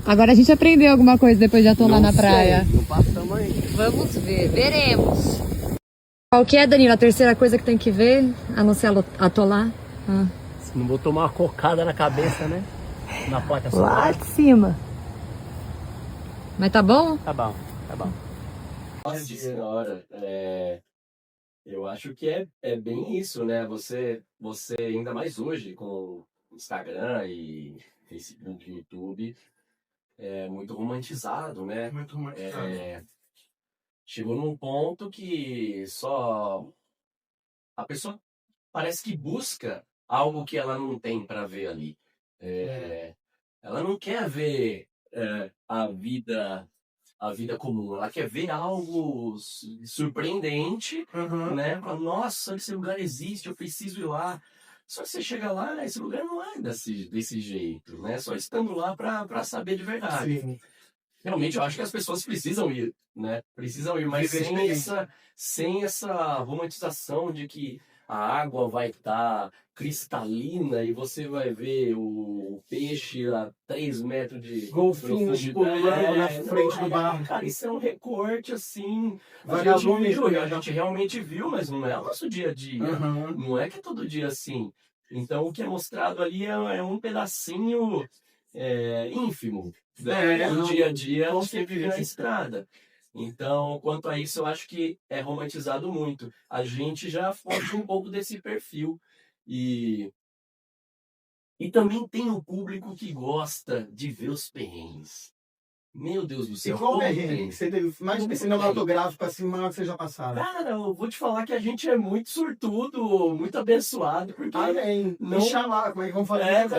Speaker 4: Agora a gente aprendeu alguma coisa depois de atolar na praia.
Speaker 2: Não passamos ainda.
Speaker 4: Vamos ver, veremos. Qual que é, Danilo, a terceira coisa que tem que ver, a não ser atolar?
Speaker 2: Não vou tomar uma cocada na cabeça, né? Na placa
Speaker 4: Lá
Speaker 2: solar.
Speaker 4: de cima. Mas tá bom?
Speaker 2: Tá bom, tá bom. Nossa senhora, eu acho que é bem isso, né? Você, ainda mais hoje, com Instagram e Facebook, YouTube, é muito romantizado, né?
Speaker 1: Muito romantizado.
Speaker 2: Chegou num ponto que só a pessoa parece que busca algo que ela não tem para ver ali. Ela não quer ver a vida comum, ela quer ver algo surpreendente, né? Fala, nossa, esse lugar existe, eu preciso ir lá. Só que você chega lá, esse lugar não é desse jeito, né? Só estando lá para saber de verdade.
Speaker 1: Sim.
Speaker 2: Realmente, eu acho que as pessoas precisam ir, né? Precisam ir, mas sem essa romantização de que a água vai estar cristalina e você vai ver o peixe a 3 metros de
Speaker 1: Golfinhos pulando na frente do barco.
Speaker 2: Cara, isso é um recorte, assim...
Speaker 1: Vagalume.
Speaker 2: A gente realmente viu, mas não é o nosso dia a dia. Não é que é todo dia assim. Então, o que é mostrado ali é um pedacinho ínfimo do dia a dia você vive na estrada. Então, quanto a isso, eu acho que é romantizado muito. A gente já foge um pouco desse perfil. E também tem o público que gosta de ver os perrengues. Meu Deus do
Speaker 1: E
Speaker 2: céu.
Speaker 1: qual
Speaker 2: como
Speaker 1: perrengue?
Speaker 2: tem.
Speaker 1: Você teve mais cinematográfico assim, maior que você já passaram?
Speaker 2: Cara, eu vou te falar que a gente é muito sortudo, muito abençoado, porque
Speaker 1: Amém.
Speaker 2: não-
Speaker 1: Inxalá, como é que vamos fazer?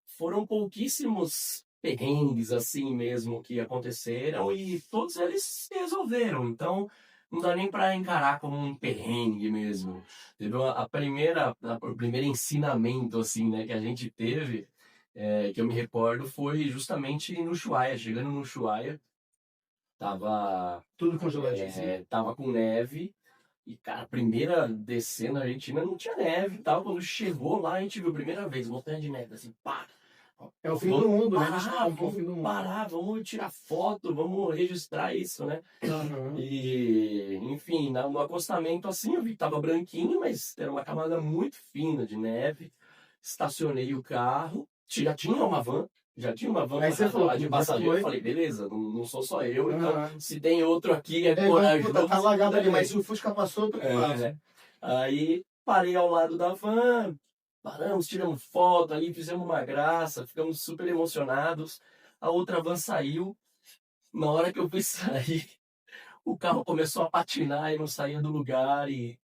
Speaker 2: foram pouquíssimos perrengues assim mesmo que aconteceram e todos eles se resolveram. Então, não dá nem para encarar como um perrengue mesmo. Teve o primeiro ensinamento assim, né, que a gente teve, que eu me recordo, foi justamente no Ushuaia. Chegando no Ushuaia, tava
Speaker 1: Tudo congeladinho.
Speaker 2: tava com neve. E, cara, a primeira descendo na Argentina não tinha neve e tal. Quando chegou lá, a gente viu a primeira vez, montanha de neve, assim, pá.
Speaker 1: É o fim do mundo, né?
Speaker 2: Vamos parar, vamos tirar foto, vamos registrar isso, né? E, enfim, no acostamento assim, eu vi que tava branquinho, mas era uma camada muito fina de neve. Estacionei o carro, já tinha uma van
Speaker 1: Aí você falou,
Speaker 2: de
Speaker 1: já
Speaker 2: passageiro.
Speaker 1: foi.
Speaker 2: Eu falei, beleza, não sou só eu, então se tem outro aqui, corajoso.
Speaker 1: Tá alagado ali,
Speaker 2: também.
Speaker 1: mas se o Fusca passou, tô quase.
Speaker 2: né? Aí parei ao lado da van, paramos, tiramos foto ali, fizemos uma graça, ficamos super emocionados. A outra van saiu. Na hora que eu fui sair, o carro começou a patinar e não saía do lugar e...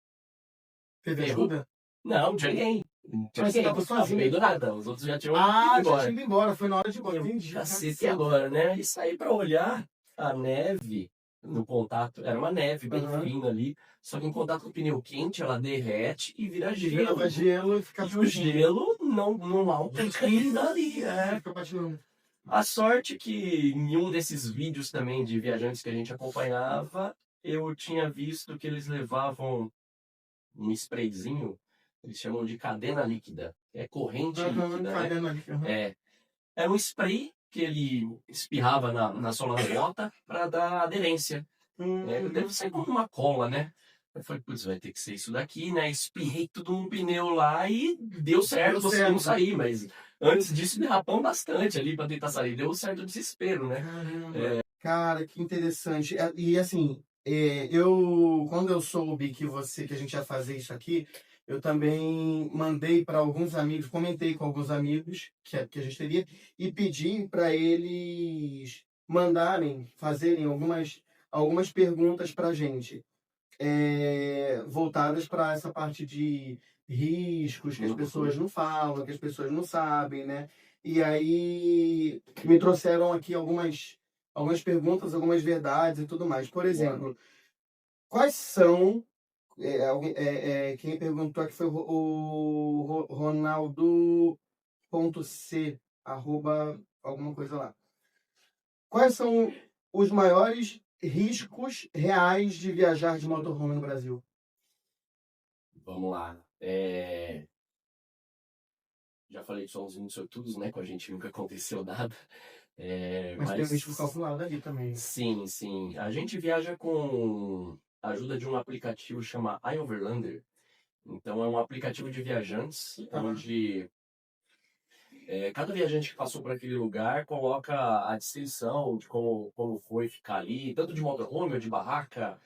Speaker 1: Teve ajuda?
Speaker 2: Não, não tinha ninguém. Não tinha
Speaker 1: Mas você
Speaker 2: ninguém,
Speaker 1: tava
Speaker 2: tava no
Speaker 1: sozinho?
Speaker 2: meio do nada. Os outros já tinham
Speaker 1: Ah,
Speaker 2: ido
Speaker 1: já
Speaker 2: embora.
Speaker 1: tinha ido embora, foi na hora de ir embora. Entendi.
Speaker 2: Cacete agora, né? E saí pra olhar a neve no contato. Era uma neve bem fina ali. Só que em contato com o pneu quente, ela derrete e vira gelo.
Speaker 1: Virava gelo e ficava
Speaker 2: E o gelo não alcança ali.
Speaker 1: Fica patinando.
Speaker 2: A sorte que em um desses vídeos também de viajantes que a gente acompanhava, eu tinha visto que eles levavam um sprayzinho, eles chamam de cadena líquida. É corrente líquida, né? Era um spray que ele espirrava na sola da bota para dar aderência. Deve ser como uma cola, né? Eu falei, putz, vai ter que ser isso daqui, né? Espirrei tudo no pneu lá e deu certo, conseguimos sair, mas antes disso derrapamos bastante ali para tentar sair. Deu certo o desespero, né?
Speaker 1: Cara, que interessante. E assim, quando eu soube que a gente ia fazer isso aqui, eu também mandei para alguns amigos, comentei com alguns amigos que a gente teria e pedi para eles mandarem, fazerem algumas perguntas para a gente, voltadas para essa parte de riscos que as pessoas não falam, que as pessoas não sabem, né? E aí me trouxeram aqui algumas perguntas, algumas verdades e tudo mais. Por exemplo, quais são quem perguntou aqui foi o Ronaldo.c, arroba alguma coisa lá. Quais são os maiores riscos reais de viajar de motorhome no Brasil?
Speaker 2: Vamos lá. Já falei que somos muito sortudos, né? Com a gente nunca aconteceu nada.
Speaker 1: Mas tem o risco calculado ali também.
Speaker 2: Sim, sim. A gente viaja com a ajuda de um aplicativo chama iOverlander. Então é um aplicativo de viajantes, onde cada viajante que passou por aquele lugar coloca a descrição de como foi ficar ali, tanto de motorhome ou de barraca,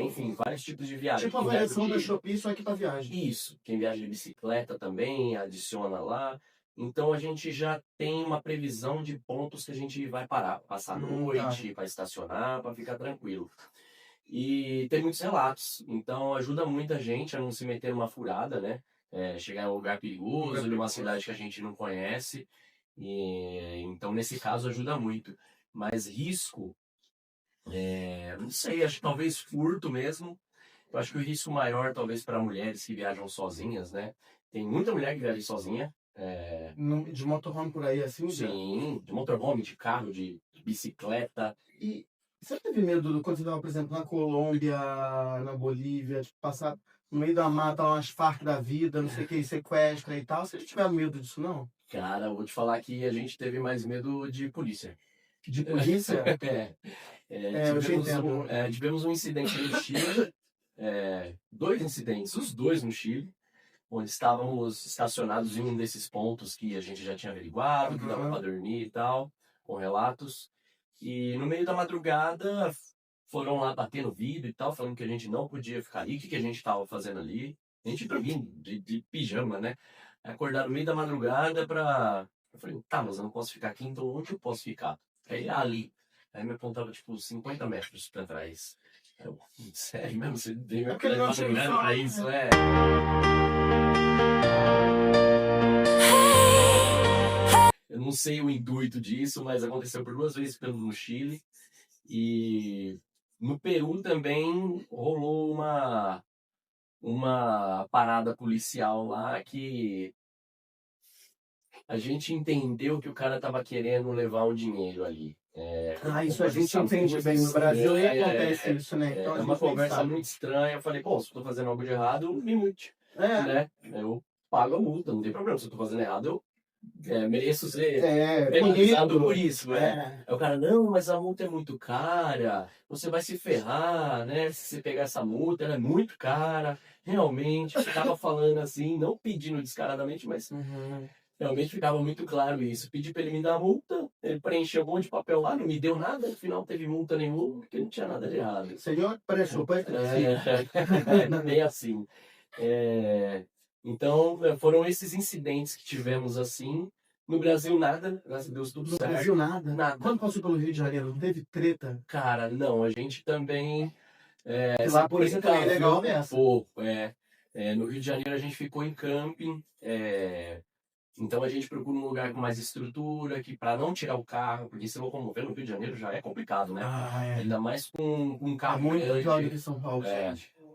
Speaker 2: enfim, vários tipos de viagem.
Speaker 1: Tipo a variação da Shopee, só que para viagem.
Speaker 2: Isso. Quem viaja de bicicleta também adiciona lá. Então a gente já tem uma previsão de pontos que a gente vai parar, passar a noite, para estacionar, para ficar tranquilo. E tem muitos relatos, então ajuda muita gente a não se meter numa furada, né? Chegar em um lugar perigoso, numa cidade que a gente não conhece. Então nesse caso ajuda muito. Mas risco, não sei, acho que talvez furto mesmo. Eu acho que o risco maior talvez para mulheres que viajam sozinhas, né? Tem muita mulher que viaja sozinha.
Speaker 1: De motorhome por aí, assim?
Speaker 2: Sim, de motorhome, de carro, de bicicleta.
Speaker 1: E você teve medo quando você estava, por exemplo, na Colômbia, na Bolívia, de passar no meio da mata, umas Farc da vida, não sei o que, sequestra e tal? Você não tiver medo disso, não?
Speaker 2: Cara, eu vou te falar que a gente teve mais medo de polícia.
Speaker 1: De polícia? Eu te entendo.
Speaker 2: Tivemos um incidente no Chile, 2 incidentes, os 2 no Chile, onde estávamos estacionados em um desses pontos que a gente já tinha averiguado, que dava para dormir e tal, com relatos. E no meio da madrugada foram lá bater no vidro e tal, falando que a gente não podia ficar ali, o que a gente estava fazendo ali. A gente dormia de pijama, né? Acordar no meio da madrugada Eu falei, tá, mas eu não posso ficar aqui, então onde eu posso ficar? Aí ali. Aí me apontava, tipo, 50 metros pra trás. Eu, sério mesmo? Você veio
Speaker 1: Porque ele não tinha
Speaker 2: pra isso, Eu não sei o intuito disso, mas aconteceu por 2 vezes no Chile. E no Peru também rolou uma parada policial lá que a gente entendeu que o cara tava querendo levar um dinheiro ali.
Speaker 1: Isso a gente entende bem no Brasil e acontece isso, né? Então,
Speaker 2: uma conversa muito estranha. Eu falei, pô, se eu tô fazendo algo de errado, me multe. Né? Eu pago a multa, não tem problema. Se eu tô fazendo errado, eu mereço ser penalizado por isso, né? Aí o cara, não, mas a multa é muito cara, você vai se ferrar, né? Se você pegar essa multa, ela é muito cara. Realmente, ficava falando assim, não pedindo descaradamente, mas realmente ficava muito claro isso. Pedi pra ele me dar a multa, ele preencheu um monte de papel lá, não me deu nada, no final não teve multa nenhuma, porque não tinha nada de errado.
Speaker 1: Senhor, pode
Speaker 2: bem assim. Então, foram esses incidentes que tivemos assim. No Brasil, nada. Graças a Deus, tudo certo.
Speaker 1: No Brasil, nada? Quando passou pelo Rio de Janeiro, não teve treta?
Speaker 2: Cara, não. A gente também...
Speaker 1: lá, por exemplo, é legal dessa.
Speaker 2: Pouco, no Rio de Janeiro, a gente ficou em camping. Então, a gente procura um lugar com mais estrutura, que para não tirar o carro, porque se locomover no Rio de Janeiro já é complicado, né? Ainda mais com um carro
Speaker 1: muito
Speaker 2: grande.
Speaker 1: pior do que São Paulo,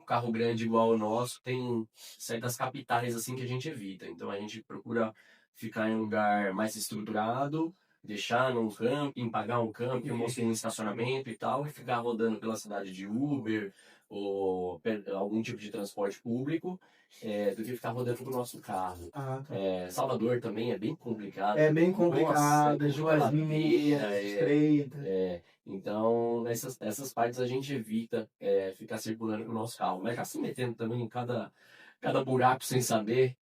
Speaker 2: Um carro grande igual o nosso, tem certas capitais assim que a gente evita. Então a gente procura ficar em um lugar mais estruturado, deixar num camping, pagar um camping, um estacionamento e tal, e ficar rodando pela cidade de Uber ou algum tipo de transporte público, do que ficar rodando com o nosso carro. Salvador também é bem complicado.
Speaker 1: É bem complicado, as ruas estreitas.
Speaker 2: Então, essas partes a gente evita ficar circulando com o nosso carro. Mas já se metendo também em cada buraco sem saber.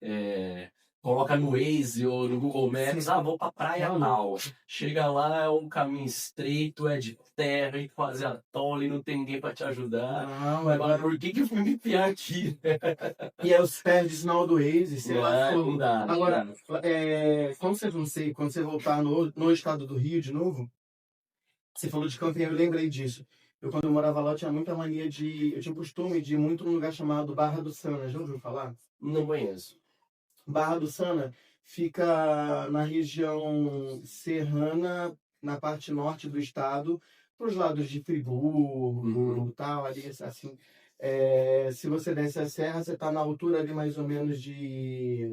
Speaker 2: coloca no Waze ou no Google Maps, vou pra praia tal. Chega lá, é um caminho estreito, é de terra e quase atole, não tem ninguém pra te ajudar.
Speaker 1: Não,
Speaker 2: Mas
Speaker 1: agora...
Speaker 2: por que eu fui me enfiar aqui?
Speaker 1: E aí você perde o sinal do Waze, sei lá.
Speaker 2: Não dá.
Speaker 1: Agora, quando você voltar no estado do Rio de novo, você falou de camping, eu lembrei disso. Eu, quando eu morava lá, eu tinha muita mania eu tinha costume de ir muito num lugar chamado Barra do Sana. Já ouviu falar?
Speaker 2: Não conheço.
Speaker 1: Barra do Sana fica na região serrana, na parte norte do estado, para os lados de Friburgo, tal, ali, assim. Se você desce a serra, você está na altura ali mais ou menos de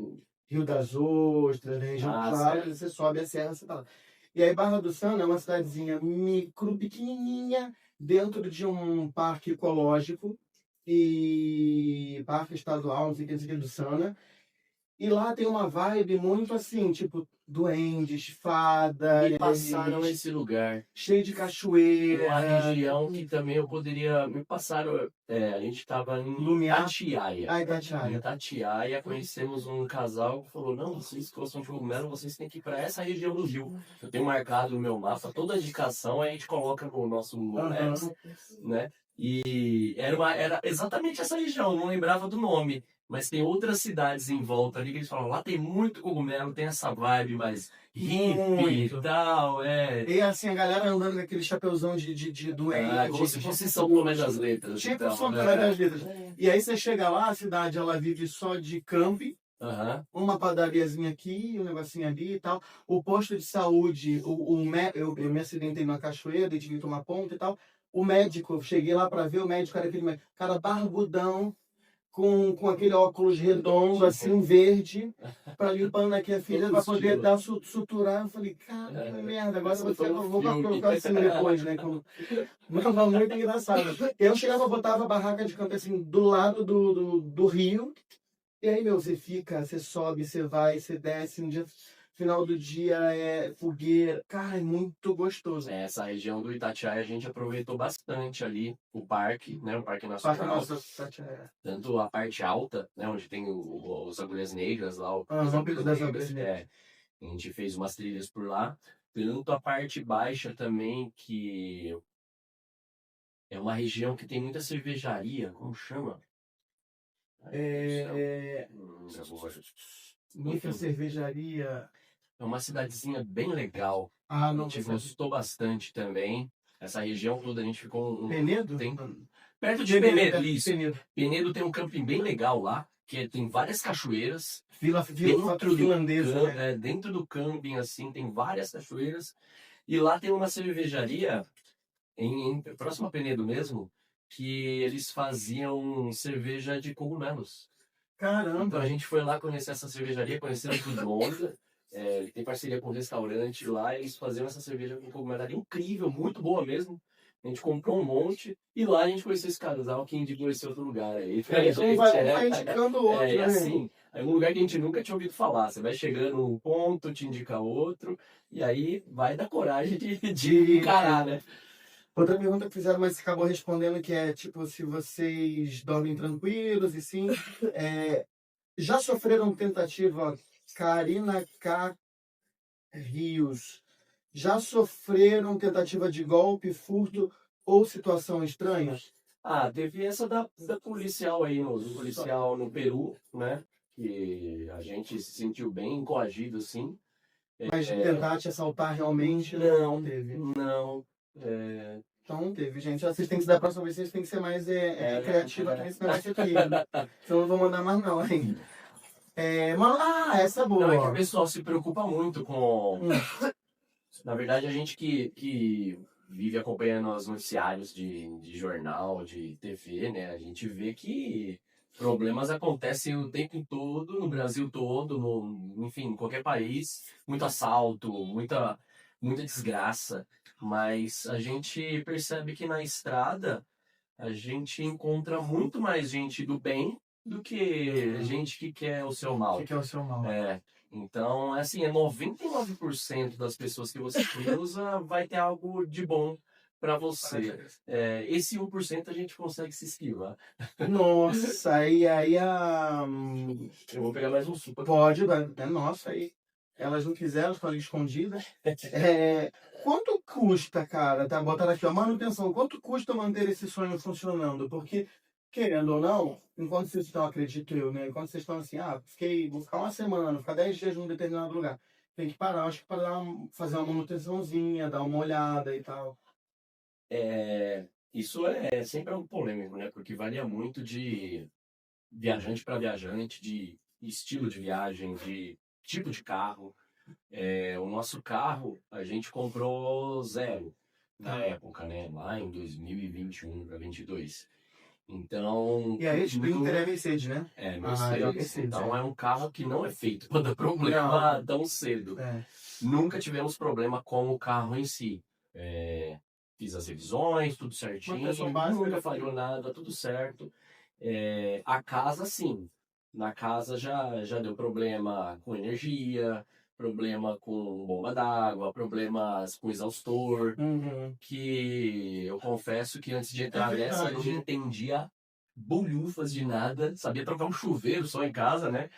Speaker 1: Rio das Ostras, na região dos lagos, você sobe a serra, você está lá. E aí Barra do Sana é uma cidadezinha micro, pequenininha, dentro de um parque ecológico e parque estadual, não sei o que do Sana. E lá tem uma vibe muito assim, tipo, duendes, fadas.
Speaker 2: Me passaram esse lugar.
Speaker 1: Cheio de cachoeira.
Speaker 2: Uma região que também eu poderia... Me passaram... a gente estava em Itatiaia.
Speaker 1: Itatiaia.
Speaker 2: Em Itatiaia, conhecemos um casal que falou, não, vocês que gostam de cogumelo, vocês têm que ir para essa região do Rio. Eu tenho marcado no meu mapa, toda a indicação a gente coloca no nosso Maps, né? E era exatamente essa região, não lembrava do nome. Mas tem outras cidades em volta ali que eles falam, lá tem muito cogumelo, tem essa vibe mais hippie e tal,
Speaker 1: E assim, a galera andando com aquele chapeuzão de doente.
Speaker 2: Como se fosse São Tomé das Letras.
Speaker 1: Tipo São Tomé das Letras. E aí você chega lá, a cidade, ela vive só de camping, uma padariazinha aqui, um negocinho ali e tal. O posto de saúde, eu me acidentei numa cachoeira e tive que tomar ponta e tal. O médico, eu cheguei lá pra ver, o médico era aquele cara barbudão, com aquele óculos redondo, assim, verde, pra limpando aqui a ferida, pra poder suturar. Eu falei, cara, que merda, agora eu vou colocar assim depois, né? Mas foi muito engraçado. Eu chegava, botava a barraca de campo, assim, do lado do rio, e aí, você fica, você sobe, você vai, você desce, no dia... Final do dia é fogueira. Cara, é muito gostoso.
Speaker 2: Essa região do Itatiaia a gente aproveitou bastante ali o parque, né? O Parque Nacional. Tanto a parte alta, né? Onde tem os Agulhas Negras lá.
Speaker 1: Os Agulhas das Agulhas Negras.
Speaker 2: A gente fez umas trilhas por lá. Tanto a parte baixa também, que é uma região que tem muita cervejaria. Como chama?
Speaker 1: Muita cervejaria.
Speaker 2: É uma cidadezinha bem legal.
Speaker 1: A
Speaker 2: gente gostou bastante também. Essa região toda a gente ficou...
Speaker 1: Penedo?
Speaker 2: Perto de Penedo, isso. Penedo tem um camping bem legal lá, que tem várias cachoeiras.
Speaker 1: Vila finlandesa, né?
Speaker 2: Dentro do camping, assim, tem várias cachoeiras. E lá tem uma cervejaria, próximo a Penedo mesmo, que eles faziam cerveja de cogumelos.
Speaker 1: Caramba!
Speaker 2: Então a gente foi lá conhecer essa cervejaria, conhecer o Donda. Ele tem parceria com um restaurante lá, eles faziam essa cerveja com cogumelo incrível, muito boa mesmo. A gente comprou um monte e lá a gente conheceu esse casal que indicou esse outro lugar aí.
Speaker 1: Um vai indicando o outro, né?
Speaker 2: Assim, é um lugar que a gente nunca tinha ouvido falar. Você vai chegando num ponto, te indica outro, e aí vai dar coragem de encarar, né?
Speaker 1: Outra pergunta que fizeram, mas você acabou respondendo, que é tipo, se vocês dormem tranquilos e sim, já sofreram tentativa, Karina K. Rios, já sofreram tentativa de golpe, furto ou situação estranha?
Speaker 2: Teve essa da policial aí, do policial no Peru, né? Que a gente se sentiu bem coagido, assim.
Speaker 1: Mas tentar te assaltar realmente não teve?
Speaker 2: Não.
Speaker 1: Então não teve, gente. Vocês têm que dar a próxima vez, vocês têm que ser mais criativos aqui nesse negócio aqui. Então não vou mandar mais não, hein? Essa é boa.
Speaker 2: Não, é que o pessoal se preocupa muito com... Na verdade, a gente que vive acompanhando os noticiários de jornal, de TV, né? A gente vê que problemas acontecem o tempo todo, no Brasil todo, enfim, em qualquer país. Muito assalto, muita desgraça. Mas a gente percebe que na estrada a gente encontra muito mais gente do bem do que gente que quer o seu mal.
Speaker 1: Que quer o seu mal.
Speaker 2: Então, assim, 99% das pessoas que você cruza vai ter algo de bom pra você. Esse 1% a gente consegue se esquivar.
Speaker 1: Nossa, aí a.
Speaker 2: Eu vou pegar mais um suco.
Speaker 1: Pode, nossa, aí. Elas não quiseram, estão ali escondidas. Quanto custa, cara, tá? Botaram aqui, ó, manutenção. Quanto custa manter esse sonho funcionando? Porque, querendo ou não, enquanto vocês estão, acredito eu, né? Enquanto vocês estão assim, vou ficar uma semana, vou ficar 10 dias num determinado lugar. Tem que parar, acho que para fazer uma manutençãozinha, dar uma olhada e tal.
Speaker 2: Isso é sempre algo polêmico, né? Porque varia muito de viajante para viajante, de estilo de viagem, de tipo de carro. O nosso carro, a gente comprou zero na época, né? Lá em 2021 para 2022. Então...
Speaker 1: E aí, Sprinter é Mercedes, né?
Speaker 2: Mercedes. Então é um carro que não é feito para dar problema tão cedo. Nunca tivemos problema com o carro em si. Fiz as revisões, tudo certinho, nunca falhou nada, tudo certo. A casa, sim. Na casa já deu problema com energia, problema com bomba d'água, problemas com exaustor, que eu confesso que antes de entrar nessa eu não entendia bolhufas de nada, sabia trocar um chuveiro só em casa, né?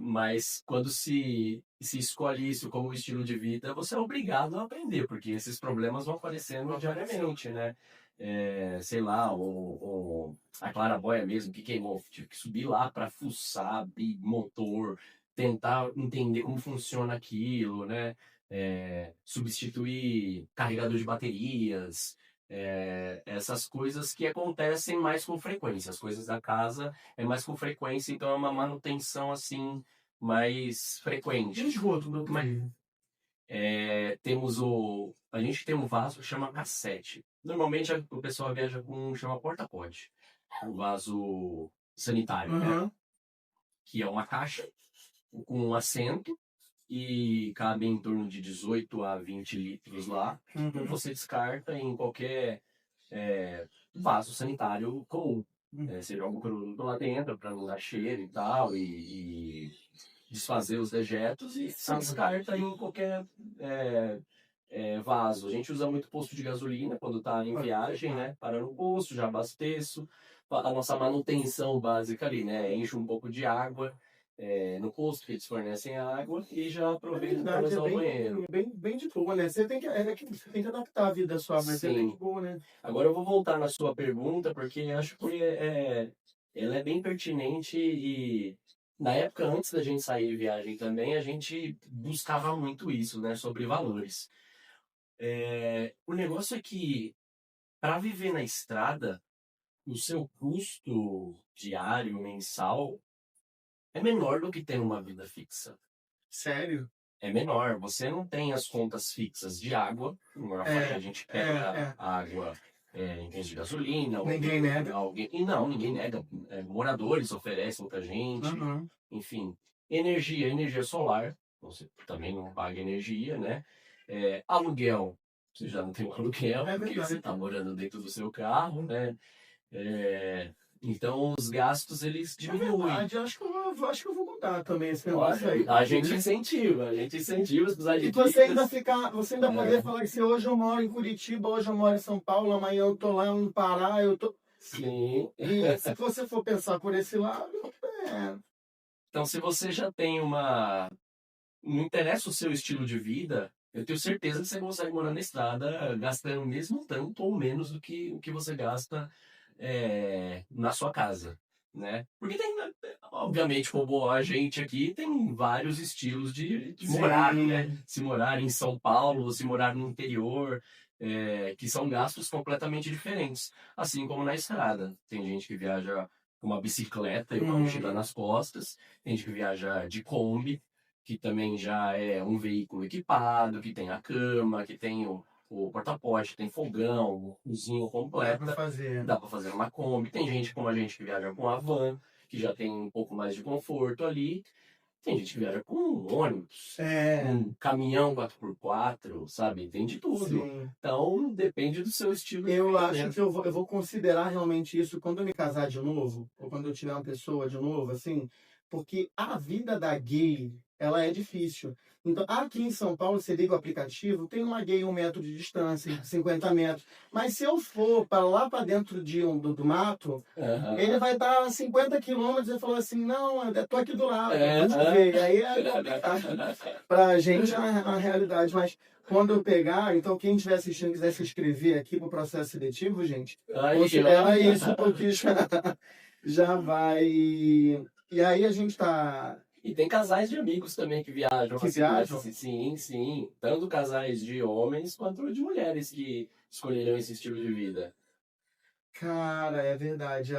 Speaker 2: Mas quando se escolhe isso como estilo de vida, você é obrigado a aprender, porque esses problemas vão aparecendo diariamente, né? Sei lá, a claraboia mesmo que queimou, tive que subir lá para fuçar, abrir motor, tentar entender como funciona aquilo, né? Substituir carregador de baterias, essas coisas que acontecem mais com frequência. As coisas da casa é mais com frequência, então é uma manutenção assim mais frequente.
Speaker 1: E o esgoto do
Speaker 2: A gente tem um vaso que chama cassete. Normalmente o pessoal viaja com chama porta-pote, o vaso sanitário, né? Que é uma caixa com um assento e cabe em torno de 18 a 20 litros lá. E você descarta em qualquer vaso sanitário comum. Você joga o produto lá dentro para não dar cheiro e tal, e desfazer os dejetos e se descarta em qualquer vaso. A gente usa muito posto de gasolina quando está em viagem, né? Para no posto, já abasteço. A nossa manutenção básica ali, né? Enche um pouco de água no posto, que eles fornecem água, e já aproveita para usar o banheiro.
Speaker 1: Bem de boa, né? Você tem que adaptar a vida sua, mas é bem de boa, né?
Speaker 2: Agora eu vou voltar na sua pergunta, porque acho que ela é bem pertinente e na época, antes da gente sair de viagem também, a gente buscava muito isso, né? Sobre valores. O negócio é que, para viver na estrada, o seu custo diário, mensal, é menor do que ter uma vida fixa.
Speaker 1: Sério?
Speaker 2: É menor. Você não tem as contas fixas de água. A gente pega água em vez de gasolina.
Speaker 1: Ninguém nega.
Speaker 2: Não, ninguém nega. Moradores oferecem pra gente. Enfim. Energia solar. Você também não paga energia, né? Aluguel. Você já não tem um aluguel, porque você está morando dentro do seu carro, né? Então, os gastos, eles diminuem.
Speaker 1: Verdade, acho que eu vou mudar também esse negócio aí.
Speaker 2: A gente incentiva os
Speaker 1: E você ainda poder falar que se hoje eu moro em Curitiba, hoje eu moro em São Paulo, amanhã eu tô lá no Pará,
Speaker 2: Sim.
Speaker 1: E se você for pensar por esse lado,
Speaker 2: Então, se você já tem não interessa o seu estilo de vida, eu tenho certeza que você consegue morar na estrada gastando mesmo tanto ou menos do que o que você gasta na sua casa, né? Porque tem, obviamente, como a gente aqui, tem vários estilos de morar, né? Se morar em São Paulo, se morar no interior, que são gastos completamente diferentes. Assim como na estrada. Tem gente que viaja com uma bicicleta e uma mochila nas costas, tem gente que viaja de Kombi, que também já é um veículo equipado, que tem a cama, que tem o porta-pote, tem fogão, cozinha completa. Dá pra fazer uma Kombi. Tem gente como a gente que viaja com a van, que já tem um pouco mais de conforto ali. Tem gente que viaja com um ônibus, um caminhão 4x4, sabe? Tem de tudo.
Speaker 1: Sim.
Speaker 2: Então, depende do seu estilo.
Speaker 1: Eu acho que eu vou considerar realmente isso quando eu me casar de novo, ou quando eu tiver uma pessoa de novo, assim, porque a vida da gay ela é difícil. Então, aqui em São Paulo, você liga o aplicativo, tem uma guia 1 metro de distância, 50 metros. Mas se eu for para lá para dentro do mato, ele vai estar a 50 quilômetros e falou assim, não, eu tô aqui do lado, vou te ver. E aí é complicado. Pra gente é uma realidade, mas quando eu pegar, então quem estiver assistindo quiser se inscrever aqui pro processo seletivo, gente, considera isso, porque já vai... E aí a gente tá...
Speaker 2: E tem casais de amigos também que viajam.
Speaker 1: Que viajam?
Speaker 2: Sim, sim. Tanto casais de homens quanto de mulheres que escolheram esse estilo de vida.
Speaker 1: Cara, é verdade.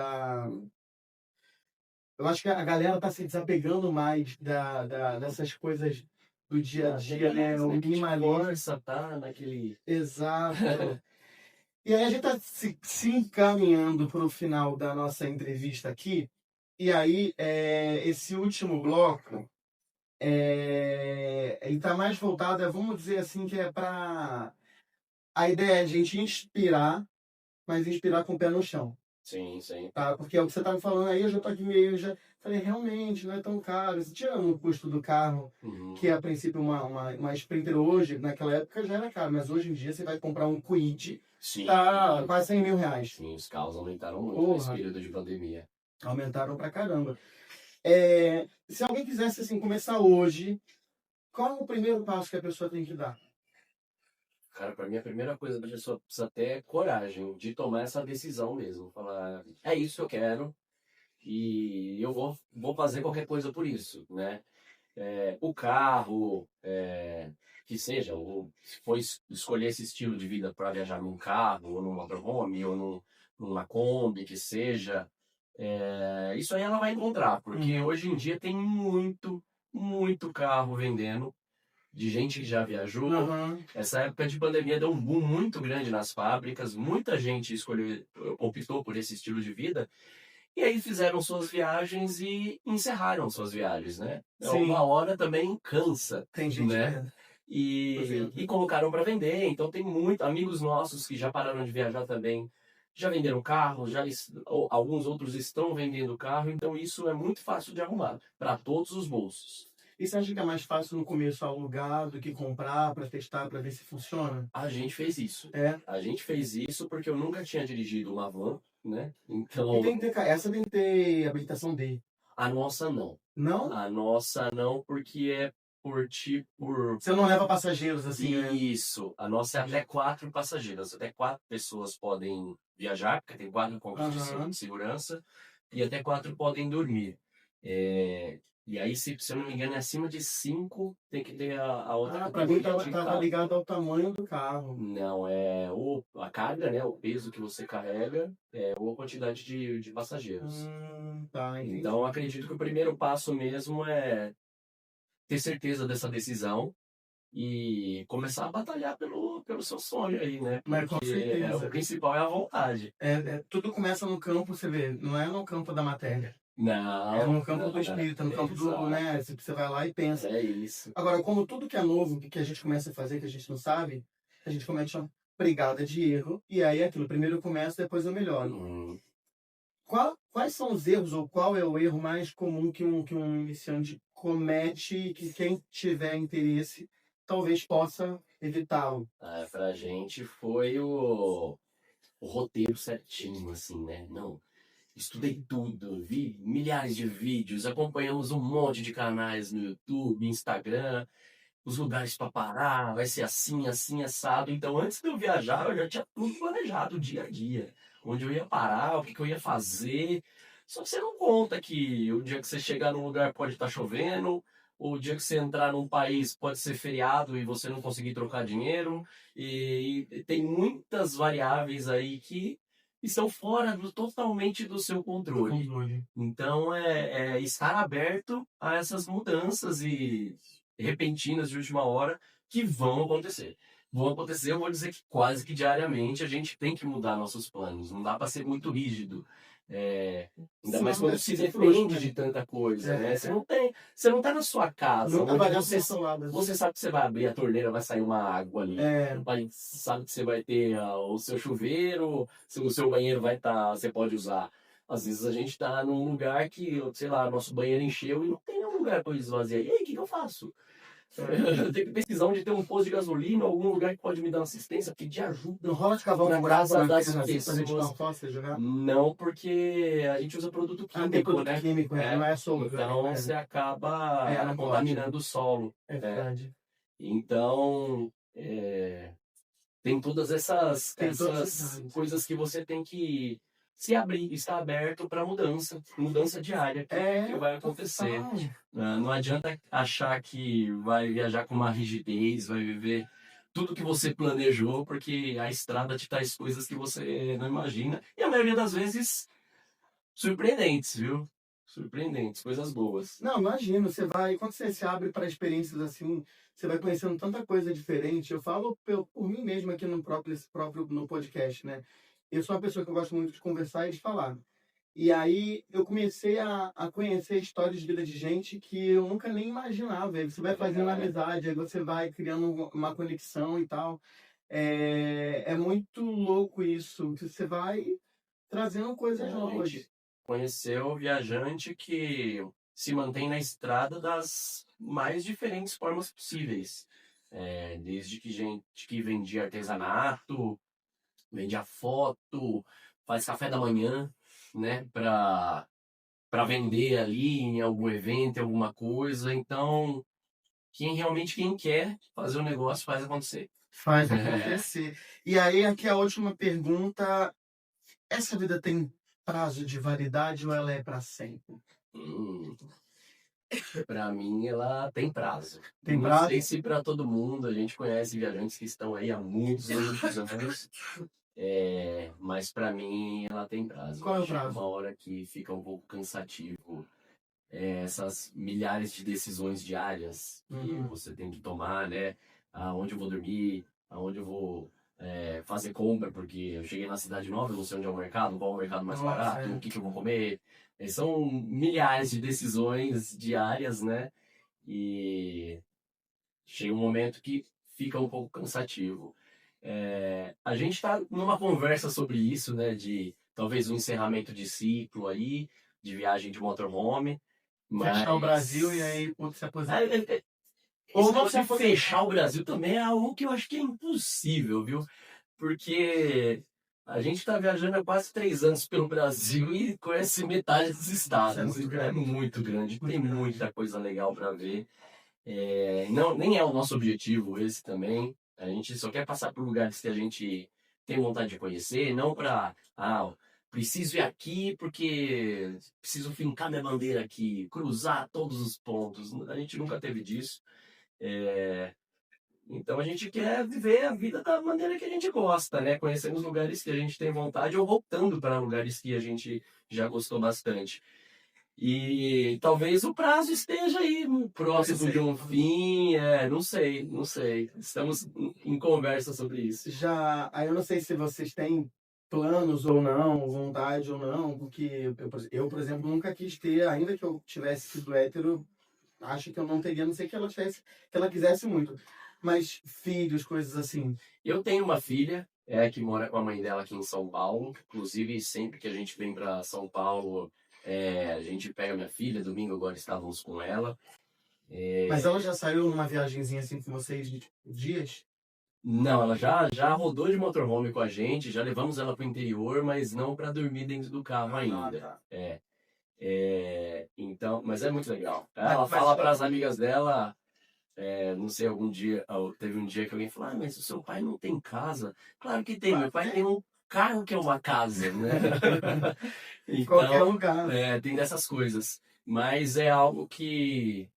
Speaker 1: Eu acho que a galera tá se desapegando mais dessas coisas do dia a dia, né? O minimalismo.
Speaker 2: Força, tá? Naquele...
Speaker 1: Exato. E aí a gente tá se encaminhando para o final da nossa entrevista aqui. E aí, esse último bloco, ele tá mais voltado, vamos dizer assim, que é para... A ideia é a gente inspirar, mas inspirar com o pé no chão.
Speaker 2: Sim, sim.
Speaker 1: Tá? Porque é o que você tá me falando aí, eu já tô aqui meio... Falei, realmente, não é tão caro. Tirando o custo do carro, que é a princípio uma Sprinter hoje, naquela época já era caro, mas hoje em dia você vai comprar um Kwid, tá quase 100 mil reais.
Speaker 2: Sim, os carros aumentaram muito nesse período de pandemia.
Speaker 1: Aumentaram pra caramba. Se alguém quisesse assim, começar hoje, qual é o primeiro passo que a pessoa tem que dar?
Speaker 2: Cara, pra mim a primeira coisa da pessoa precisa ter coragem de tomar essa decisão mesmo. Falar, é isso que eu quero e eu vou fazer qualquer coisa por isso, né? O carro, que seja, ou se for escolher esse estilo de vida para viajar num carro, ou num motorhome, ou numa Kombi, que seja, isso aí ela vai encontrar, porque hoje em dia tem muito, muito carro vendendo, de gente que já viajou. Essa época de pandemia deu um boom muito grande nas fábricas, muita gente optou por esse estilo de vida, e aí fizeram suas viagens e encerraram suas viagens, né? Uma hora também cansa,
Speaker 1: tem gente,
Speaker 2: né? E colocaram para vender, então tem amigos nossos que já pararam de viajar também, já venderam carro, alguns outros estão vendendo carro, então isso é muito fácil de arrumar, para todos os bolsos.
Speaker 1: E você acha que é mais fácil no começo alugar do que comprar para testar, para ver se funciona?
Speaker 2: A gente fez isso. A gente fez isso porque eu nunca tinha dirigido uma van, né? Então...
Speaker 1: Essa tem que ter habilitação D.
Speaker 2: A nossa não.
Speaker 1: Não?
Speaker 2: A nossa não, porque é por tipo...
Speaker 1: Você não leva passageiros assim, né?
Speaker 2: Isso. A nossa é até 4 passageiros. Até 4 pessoas podem viajar, porque tem 4 pontos de segurança, e até 4 podem dormir. E aí, se eu não me engano, é acima de 5, tem que ter a outra...
Speaker 1: Pra mim tava ligado ao tamanho do carro.
Speaker 2: Não, a carga, né? O peso que você carrega, ou a quantidade de passageiros.
Speaker 1: Tá, entendi.
Speaker 2: Então, eu acredito que o primeiro passo mesmo é ter certeza dessa decisão e começar a batalhar pelo seu sonho aí, né?
Speaker 1: Mas com certeza.
Speaker 2: O principal é a vontade.
Speaker 1: Tudo começa no campo, você vê, não é no campo da matéria.
Speaker 2: Não.
Speaker 1: É no campo do espírito, no campo do, né? Você vai lá e pensa.
Speaker 2: É isso.
Speaker 1: Agora, como tudo que é novo, que a gente começa a fazer, que a gente não sabe, a gente comete uma brigada de erro, e aí é aquilo, primeiro eu começo, depois eu melhoro. Quais são os erros, ou qual é o erro mais comum que um iniciante comete, que quem tiver interesse talvez possa evitá-lo?
Speaker 2: Pra gente foi o roteiro certinho, assim, né? Não... Estudei tudo, vi milhares de vídeos, acompanhamos um monte de canais no YouTube, Instagram, os lugares para parar, vai ser assim, assim, assado. Então, antes de eu viajar, eu já tinha tudo planejado, dia a dia. Onde eu ia parar, o que eu ia fazer. Só que você não conta que o dia que você chegar num lugar pode estar chovendo, ou o dia que você entrar num país pode ser feriado e você não conseguir trocar dinheiro. E tem muitas variáveis aí que estão fora totalmente do seu controle. Então, é estar aberto a essas mudanças e repentinas de última hora que vão acontecer. Eu vou dizer que quase que diariamente a gente tem que mudar nossos planos. Não dá para ser muito rígido. Ainda mais quando se depende de tanta coisa, né? Você não tá na sua casa. Você sabe que você vai abrir a torneira, vai sair uma água ali. Sabe que você vai ter o seu chuveiro, o seu banheiro vai estar, você pode usar Às vezes a gente tá num lugar que, sei lá, nosso banheiro encheu e não tem nenhum lugar para esvaziar. E aí, o que eu faço? Eu tenho que pesquisar onde tem um posto de gasolina, algum lugar que pode me dar assistência, pedir ajuda.
Speaker 1: Não rola de cavalo
Speaker 2: Na
Speaker 1: com
Speaker 2: casa
Speaker 1: água
Speaker 2: das
Speaker 1: pra gente
Speaker 2: pessoas.
Speaker 1: não possa jogar?
Speaker 2: Não, porque a gente usa produto
Speaker 1: Tem
Speaker 2: químico,
Speaker 1: produto
Speaker 2: né?
Speaker 1: químico, não é solúvel.
Speaker 2: Então
Speaker 1: né?
Speaker 2: você acaba
Speaker 1: não
Speaker 2: contaminando o solo.
Speaker 1: É verdade.
Speaker 2: Então, tem todas essas
Speaker 1: essas
Speaker 2: coisas que você tem que se abrir, estar aberto para mudança diária que vai acontecer. Não adianta achar que vai viajar com uma rigidez, vai viver tudo que você planejou, porque a estrada te traz coisas que você não imagina. E a maioria das vezes, surpreendentes, viu? Surpreendentes, coisas boas.
Speaker 1: Não, imagino, quando você se abre para experiências assim, você vai conhecendo tanta coisa diferente. Eu falo por mim mesmo aqui no próprio no podcast, né? Eu sou uma pessoa que eu gosto muito de conversar e de falar. E aí eu comecei a conhecer histórias de vida de gente que eu nunca nem imaginava. Aí você vai fazendo amizade, aí você vai criando uma conexão e tal. É muito louco isso, que você vai trazendo coisas novas.
Speaker 2: Conheceu o viajante que se mantém na estrada das mais diferentes formas possíveis. Desde que gente que vendia artesanato, vendia foto, faz café da manhã, né, para vender ali em algum evento, em alguma coisa. Então, quem quer fazer o negócio faz acontecer.
Speaker 1: Faz acontecer. E aí, aqui a última pergunta. Essa vida tem prazo de validade ou ela é para sempre?
Speaker 2: Para mim, ela tem prazo.
Speaker 1: Tem prazo?
Speaker 2: Não sei se para todo mundo. A gente conhece viajantes que estão aí há muitos anos. Mas para mim, ela tem prazo.
Speaker 1: Qual é o prazo?
Speaker 2: Uma hora que fica um pouco cansativo. Essas milhares de decisões diárias que você tem que tomar, né? Aonde eu vou dormir, aonde eu vou fazer compra, porque eu cheguei na cidade nova, eu não sei onde é o mercado, qual é o mercado mais barato, o que eu vou comer. São milhares de decisões diárias, né? E chega um momento que fica um pouco cansativo. A gente está numa conversa sobre isso, né? De talvez um encerramento de ciclo aí, de viagem de motorhome.
Speaker 1: Fechar o Brasil e aí se aposentar.
Speaker 2: Ou não se fechar o Brasil também é algo que eu acho que é impossível, viu? Porque a gente está viajando há quase 3 anos pelo Brasil e conhece metade dos estados. É muito grande, tem muita coisa legal para ver. Nem é o nosso objetivo esse também. A gente só quer passar por lugares que a gente tem vontade de conhecer, não para preciso ir aqui porque preciso fincar minha bandeira aqui, cruzar todos os pontos. A gente nunca teve disso. Então a gente quer viver a vida da maneira que a gente gosta, né? Conhecendo os lugares que a gente tem vontade ou voltando para lugares que a gente já gostou bastante. E talvez o prazo esteja aí próximo de um fim, não sei. Estamos em conversa sobre isso.
Speaker 1: Aí eu não sei se vocês têm planos ou não, vontade ou não, porque eu, por exemplo, nunca quis ter, ainda que eu tivesse sido hétero, acho que eu não teria, a não sei que ela quisesse muito. Mas filhos, coisas assim.
Speaker 2: Eu tenho uma filha, que mora com a mãe dela aqui em São Paulo. Inclusive, sempre que a gente vem para São Paulo, a gente pega minha filha. Domingo agora estávamos com ela.
Speaker 1: Mas ela já saiu numa viagenzinha assim com vocês de dias?
Speaker 2: Não, ela já rodou de motorhome com a gente, já levamos ela para o interior, mas não para dormir dentro do carro ainda.
Speaker 1: Tá.
Speaker 2: Então, mas é muito legal. Ela fala para as amigas dela, não sei, teve um dia que alguém falou, mas o seu pai não tem casa? Claro que tem, meu pai tem um carro que é uma casa, né? Então,
Speaker 1: qualquer lugar.
Speaker 2: Tem dessas coisas. Mas é algo que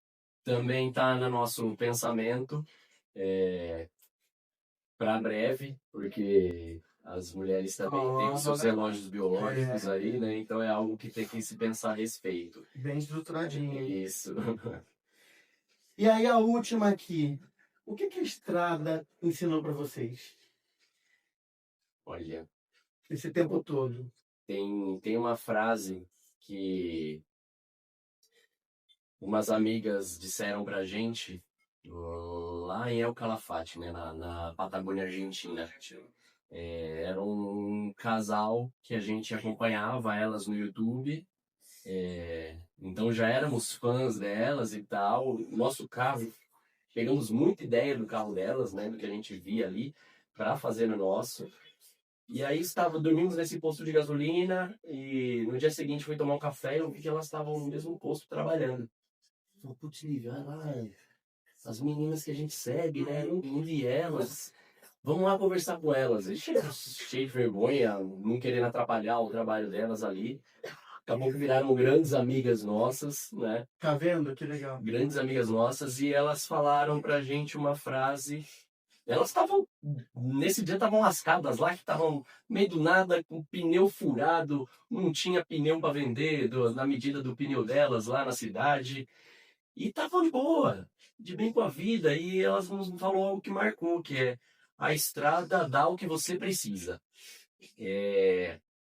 Speaker 2: também está no nosso pensamento para breve, porque as mulheres também têm os seus relógios biológicos aí, né? Então é algo que tem que se pensar a respeito.
Speaker 1: Bem estruturadinho.
Speaker 2: Isso.
Speaker 1: E aí a última aqui. O que a estrada ensinou para vocês?
Speaker 2: Olha,
Speaker 1: esse tempo todo.
Speaker 2: Tem uma frase que umas amigas disseram pra gente lá em El Calafate, né, na Patagônia Argentina. Era um casal que a gente acompanhava elas no YouTube. Então já éramos fãs delas e tal. Nosso carro, pegamos muita ideia do carro delas, né? Do que a gente via ali, para fazer no nosso. E aí dormimos nesse posto de gasolina e no dia seguinte fui tomar um café e eu vi que elas estavam no mesmo posto trabalhando. Falei, putz, Lívia, olha lá, as meninas que a gente segue, né? Não vi elas. Vamos lá conversar com elas. E cheio de vergonha, não querendo atrapalhar o trabalho delas ali. Acabou que viraram grandes amigas nossas, né?
Speaker 1: Tá vendo? Que legal.
Speaker 2: Grandes amigas nossas. E elas falaram pra gente uma frase. Elas nesse dia estavam lascadas lá, que estavam meio do nada, com o pneu furado. Não tinha pneu para vender na medida do pneu delas lá na cidade. E estavam de boa, de bem com a vida. E elas nos falou algo que marcou, que é: a estrada dá o que você precisa.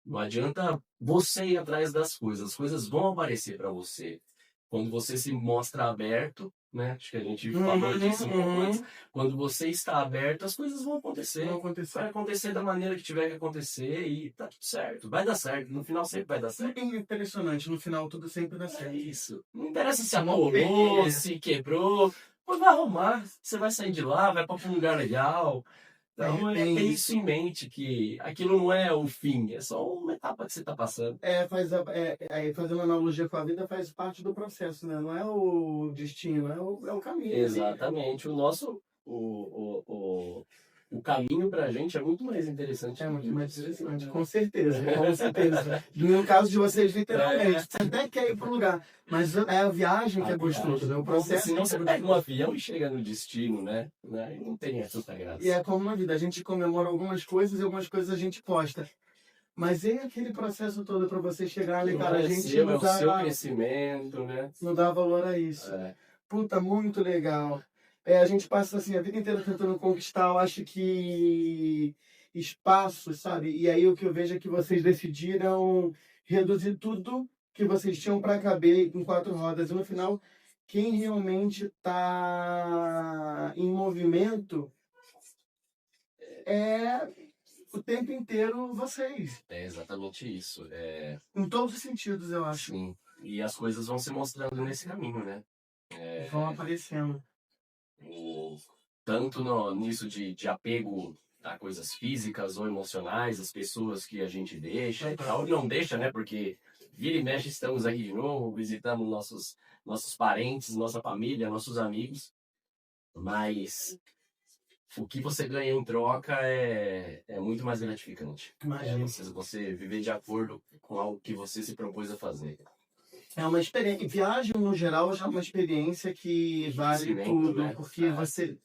Speaker 2: Não adianta você ir atrás das coisas. As coisas vão aparecer para você. Quando você se mostra aberto, né? Acho que a gente falou disso um pouco antes. Quando você está aberto, as coisas vão acontecer. Vai acontecer da maneira que tiver que acontecer e tá tudo certo. Vai dar certo. No final sempre vai dar certo.
Speaker 1: É impressionante. No final tudo sempre dá certo.
Speaker 2: É isso. Não interessa se amolou, se quebrou. Pois vai arrumar. Você vai sair de lá, vai para um lugar legal. Então, é ter isso em mente, que aquilo não é o fim, é só uma etapa que você está passando.
Speaker 1: Fazendo uma analogia com a vida, faz parte do processo, né? Não é o destino, é o caminho.
Speaker 2: Exatamente. O nosso... O caminho pra gente é muito mais interessante.
Speaker 1: É muito mais interessante, com certeza, com certeza. No caso de vocês, literalmente, você até quer ir pro lugar, mas é a viagem que é gostosa, é o processo.
Speaker 2: Senão você pega um avião e chega no destino, né? E não tem tanta graça.
Speaker 1: E é como na vida, a gente comemora algumas coisas e algumas coisas a gente posta. Mas é aquele processo todo para você chegar ali, cara, a gente
Speaker 2: não dá... É o seu crescimento, né?
Speaker 1: Não dá valor a isso. Puta, muito legal. A gente passa assim a vida inteira tentando conquistar, eu acho que espaço, sabe? E aí o que eu vejo é que vocês decidiram reduzir tudo que vocês tinham para caber em 4 rodas. E no final, quem realmente está em movimento é o tempo inteiro vocês.
Speaker 2: É exatamente isso.
Speaker 1: Em todos os sentidos, eu acho.
Speaker 2: Sim. E as coisas vão se mostrando nesse caminho, né?
Speaker 1: Vão aparecendo.
Speaker 2: Tanto nisso de apego a coisas físicas ou emocionais, as pessoas que a gente deixa e tal, não deixa, né? Porque vira e mexe estamos aqui de novo, visitamos nossos parentes, nossa família, nossos amigos, mas o que você ganha em troca é muito mais gratificante.
Speaker 1: Imagina.
Speaker 2: Você viver de acordo com algo que você se propôs a fazer.
Speaker 1: É uma experiência. Viagem, no geral, já é uma experiência que vale tudo. Né? Porque você,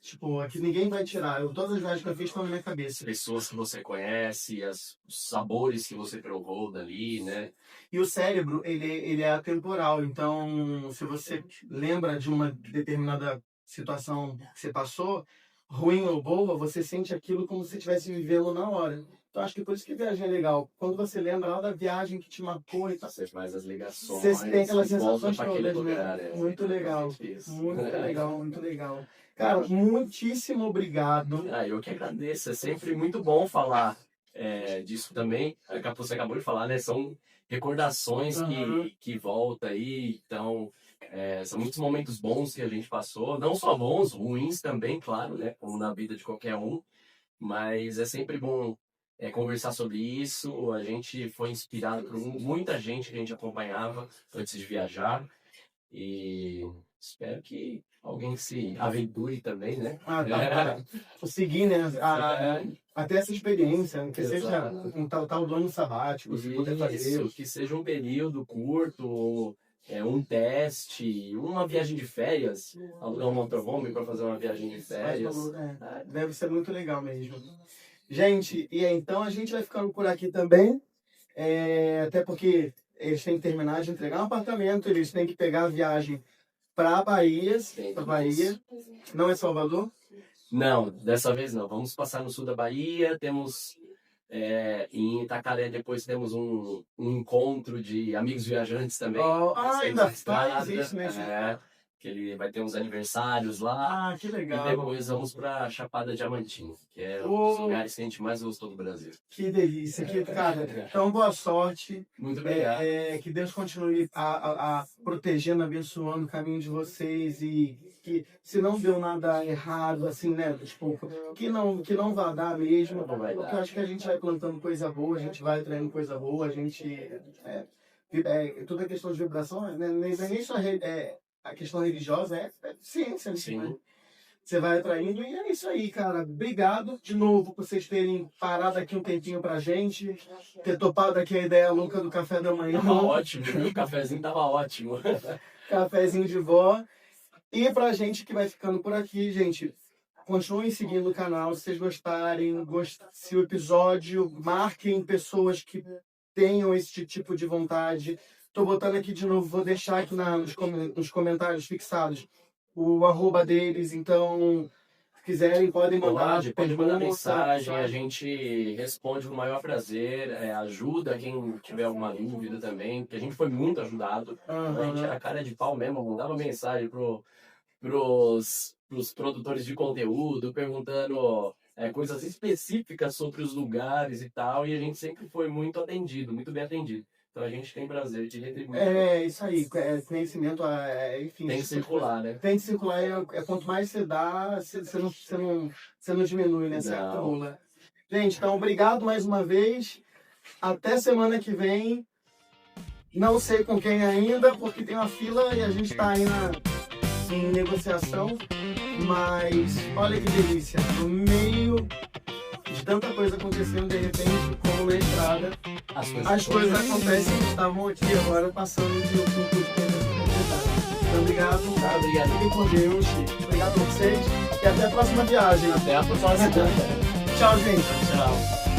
Speaker 1: aqui ninguém vai tirar. Todas as viagens que eu fiz estão na minha cabeça.
Speaker 2: Pessoas que você conhece, os sabores que você provou dali, né?
Speaker 1: E o cérebro, ele é atemporal. Então, se você lembra de uma determinada situação que você passou, ruim ou boa, você sente aquilo como se estivesse vivendo na hora. Então, acho que por isso que viagem é legal. Quando você lembra lá da viagem que te marcou e tal.
Speaker 2: Você faz as ligações.
Speaker 1: Você tem aquelas sensações todas,
Speaker 2: lugar,
Speaker 1: né? Muito legal. Muito legal, muito legal. Cara, muitíssimo obrigado.
Speaker 2: Eu que agradeço. É sempre muito bom falar disso também. Você acabou de falar, né? São recordações que voltam aí. Então, são muitos momentos bons que a gente passou. Não só bons, ruins também, claro, né? Como na vida de qualquer um. Mas é sempre bom conversar sobre isso. A gente foi inspirado por muita gente que a gente acompanhava antes de viajar e espero que alguém se aventure também, né?
Speaker 1: Seguir, né? Até essa experiência, que seja um tal do ano sabático, se puder fazer.
Speaker 2: Que seja um período curto, um teste, uma viagem de férias, alugar um motorhome para fazer uma viagem de férias.
Speaker 1: Deve ser muito legal mesmo. Gente, e então a gente vai ficando por aqui também, até porque eles têm que terminar de entregar um apartamento, eles têm que pegar a viagem para a Bahia, não é Salvador?
Speaker 2: Não, dessa vez não, vamos passar no sul da Bahia, temos em Itacaré depois temos um encontro de amigos viajantes também.
Speaker 1: Ainda faz isso, né?
Speaker 2: que ele vai ter uns aniversários lá.
Speaker 1: Ah, que
Speaker 2: E
Speaker 1: legal.
Speaker 2: depois vamos pra Chapada Diamantina, que é um
Speaker 1: Ô.
Speaker 2: dos lugares que a gente mais gostou do Brasil.
Speaker 1: Que delícia, cara. Então, boa sorte.
Speaker 2: Muito obrigado.
Speaker 1: Que Deus continue a protegendo, abençoando o caminho de vocês e que se não deu nada errado, assim, né? Tipo, que não vai dar mesmo.
Speaker 2: Não vai dar.
Speaker 1: Porque eu acho que a gente vai plantando coisa boa, a gente vai traindo coisa boa, a gente. Toda a questão de vibração, né? Não é nem só a questão religiosa, é ciência, né?
Speaker 2: Sim.
Speaker 1: Você vai atraindo e é isso aí, cara. Obrigado de novo por vocês terem parado aqui um tempinho pra gente, ter topado aqui a ideia louca do café da manhã.
Speaker 2: Tava ótimo, viu? O cafezinho tava ótimo.
Speaker 1: Cafezinho de vó. E pra gente que vai ficando por aqui, gente, continuem seguindo o canal se vocês gostarem. Se o episódio, marquem pessoas que tenham esse tipo de vontade. Tô botando aqui de novo, vou deixar aqui nos comentários fixados o @, deles, então se quiserem podem mandar.
Speaker 2: Pode mandar
Speaker 1: pergunta,
Speaker 2: mensagem,
Speaker 1: sabe?
Speaker 2: a gente responde com o maior prazer, ajuda quem tiver alguma dúvida também, porque a gente foi muito ajudado. A gente era cara de pau mesmo, mandava mensagem pros produtores de conteúdo, perguntando coisas específicas sobre os lugares e tal, e a gente sempre foi muito atendido, muito bem atendido. Então a gente tem prazer de retribuir.
Speaker 1: Isso aí, conhecimento, enfim.
Speaker 2: Tem que circular, né?
Speaker 1: Tem que circular, quanto mais você dá, você não diminui, né? Você
Speaker 2: Não.
Speaker 1: acumula. Gente, então obrigado mais uma vez. Até semana que vem. Não sei com quem ainda, porque tem uma fila e a gente está aí em negociação. Mas olha que delícia. No meio de tanta coisa acontecendo, de repente, como na estrada, as coisas acontecem. Estavam aqui agora passando de um pouco de tempo. Então, obrigado.
Speaker 2: Tá, obrigado.
Speaker 1: Fiquem com Deus. Obrigado a vocês. E até a próxima viagem.
Speaker 2: Até a próxima.
Speaker 1: Tchau, gente.
Speaker 2: Tchau.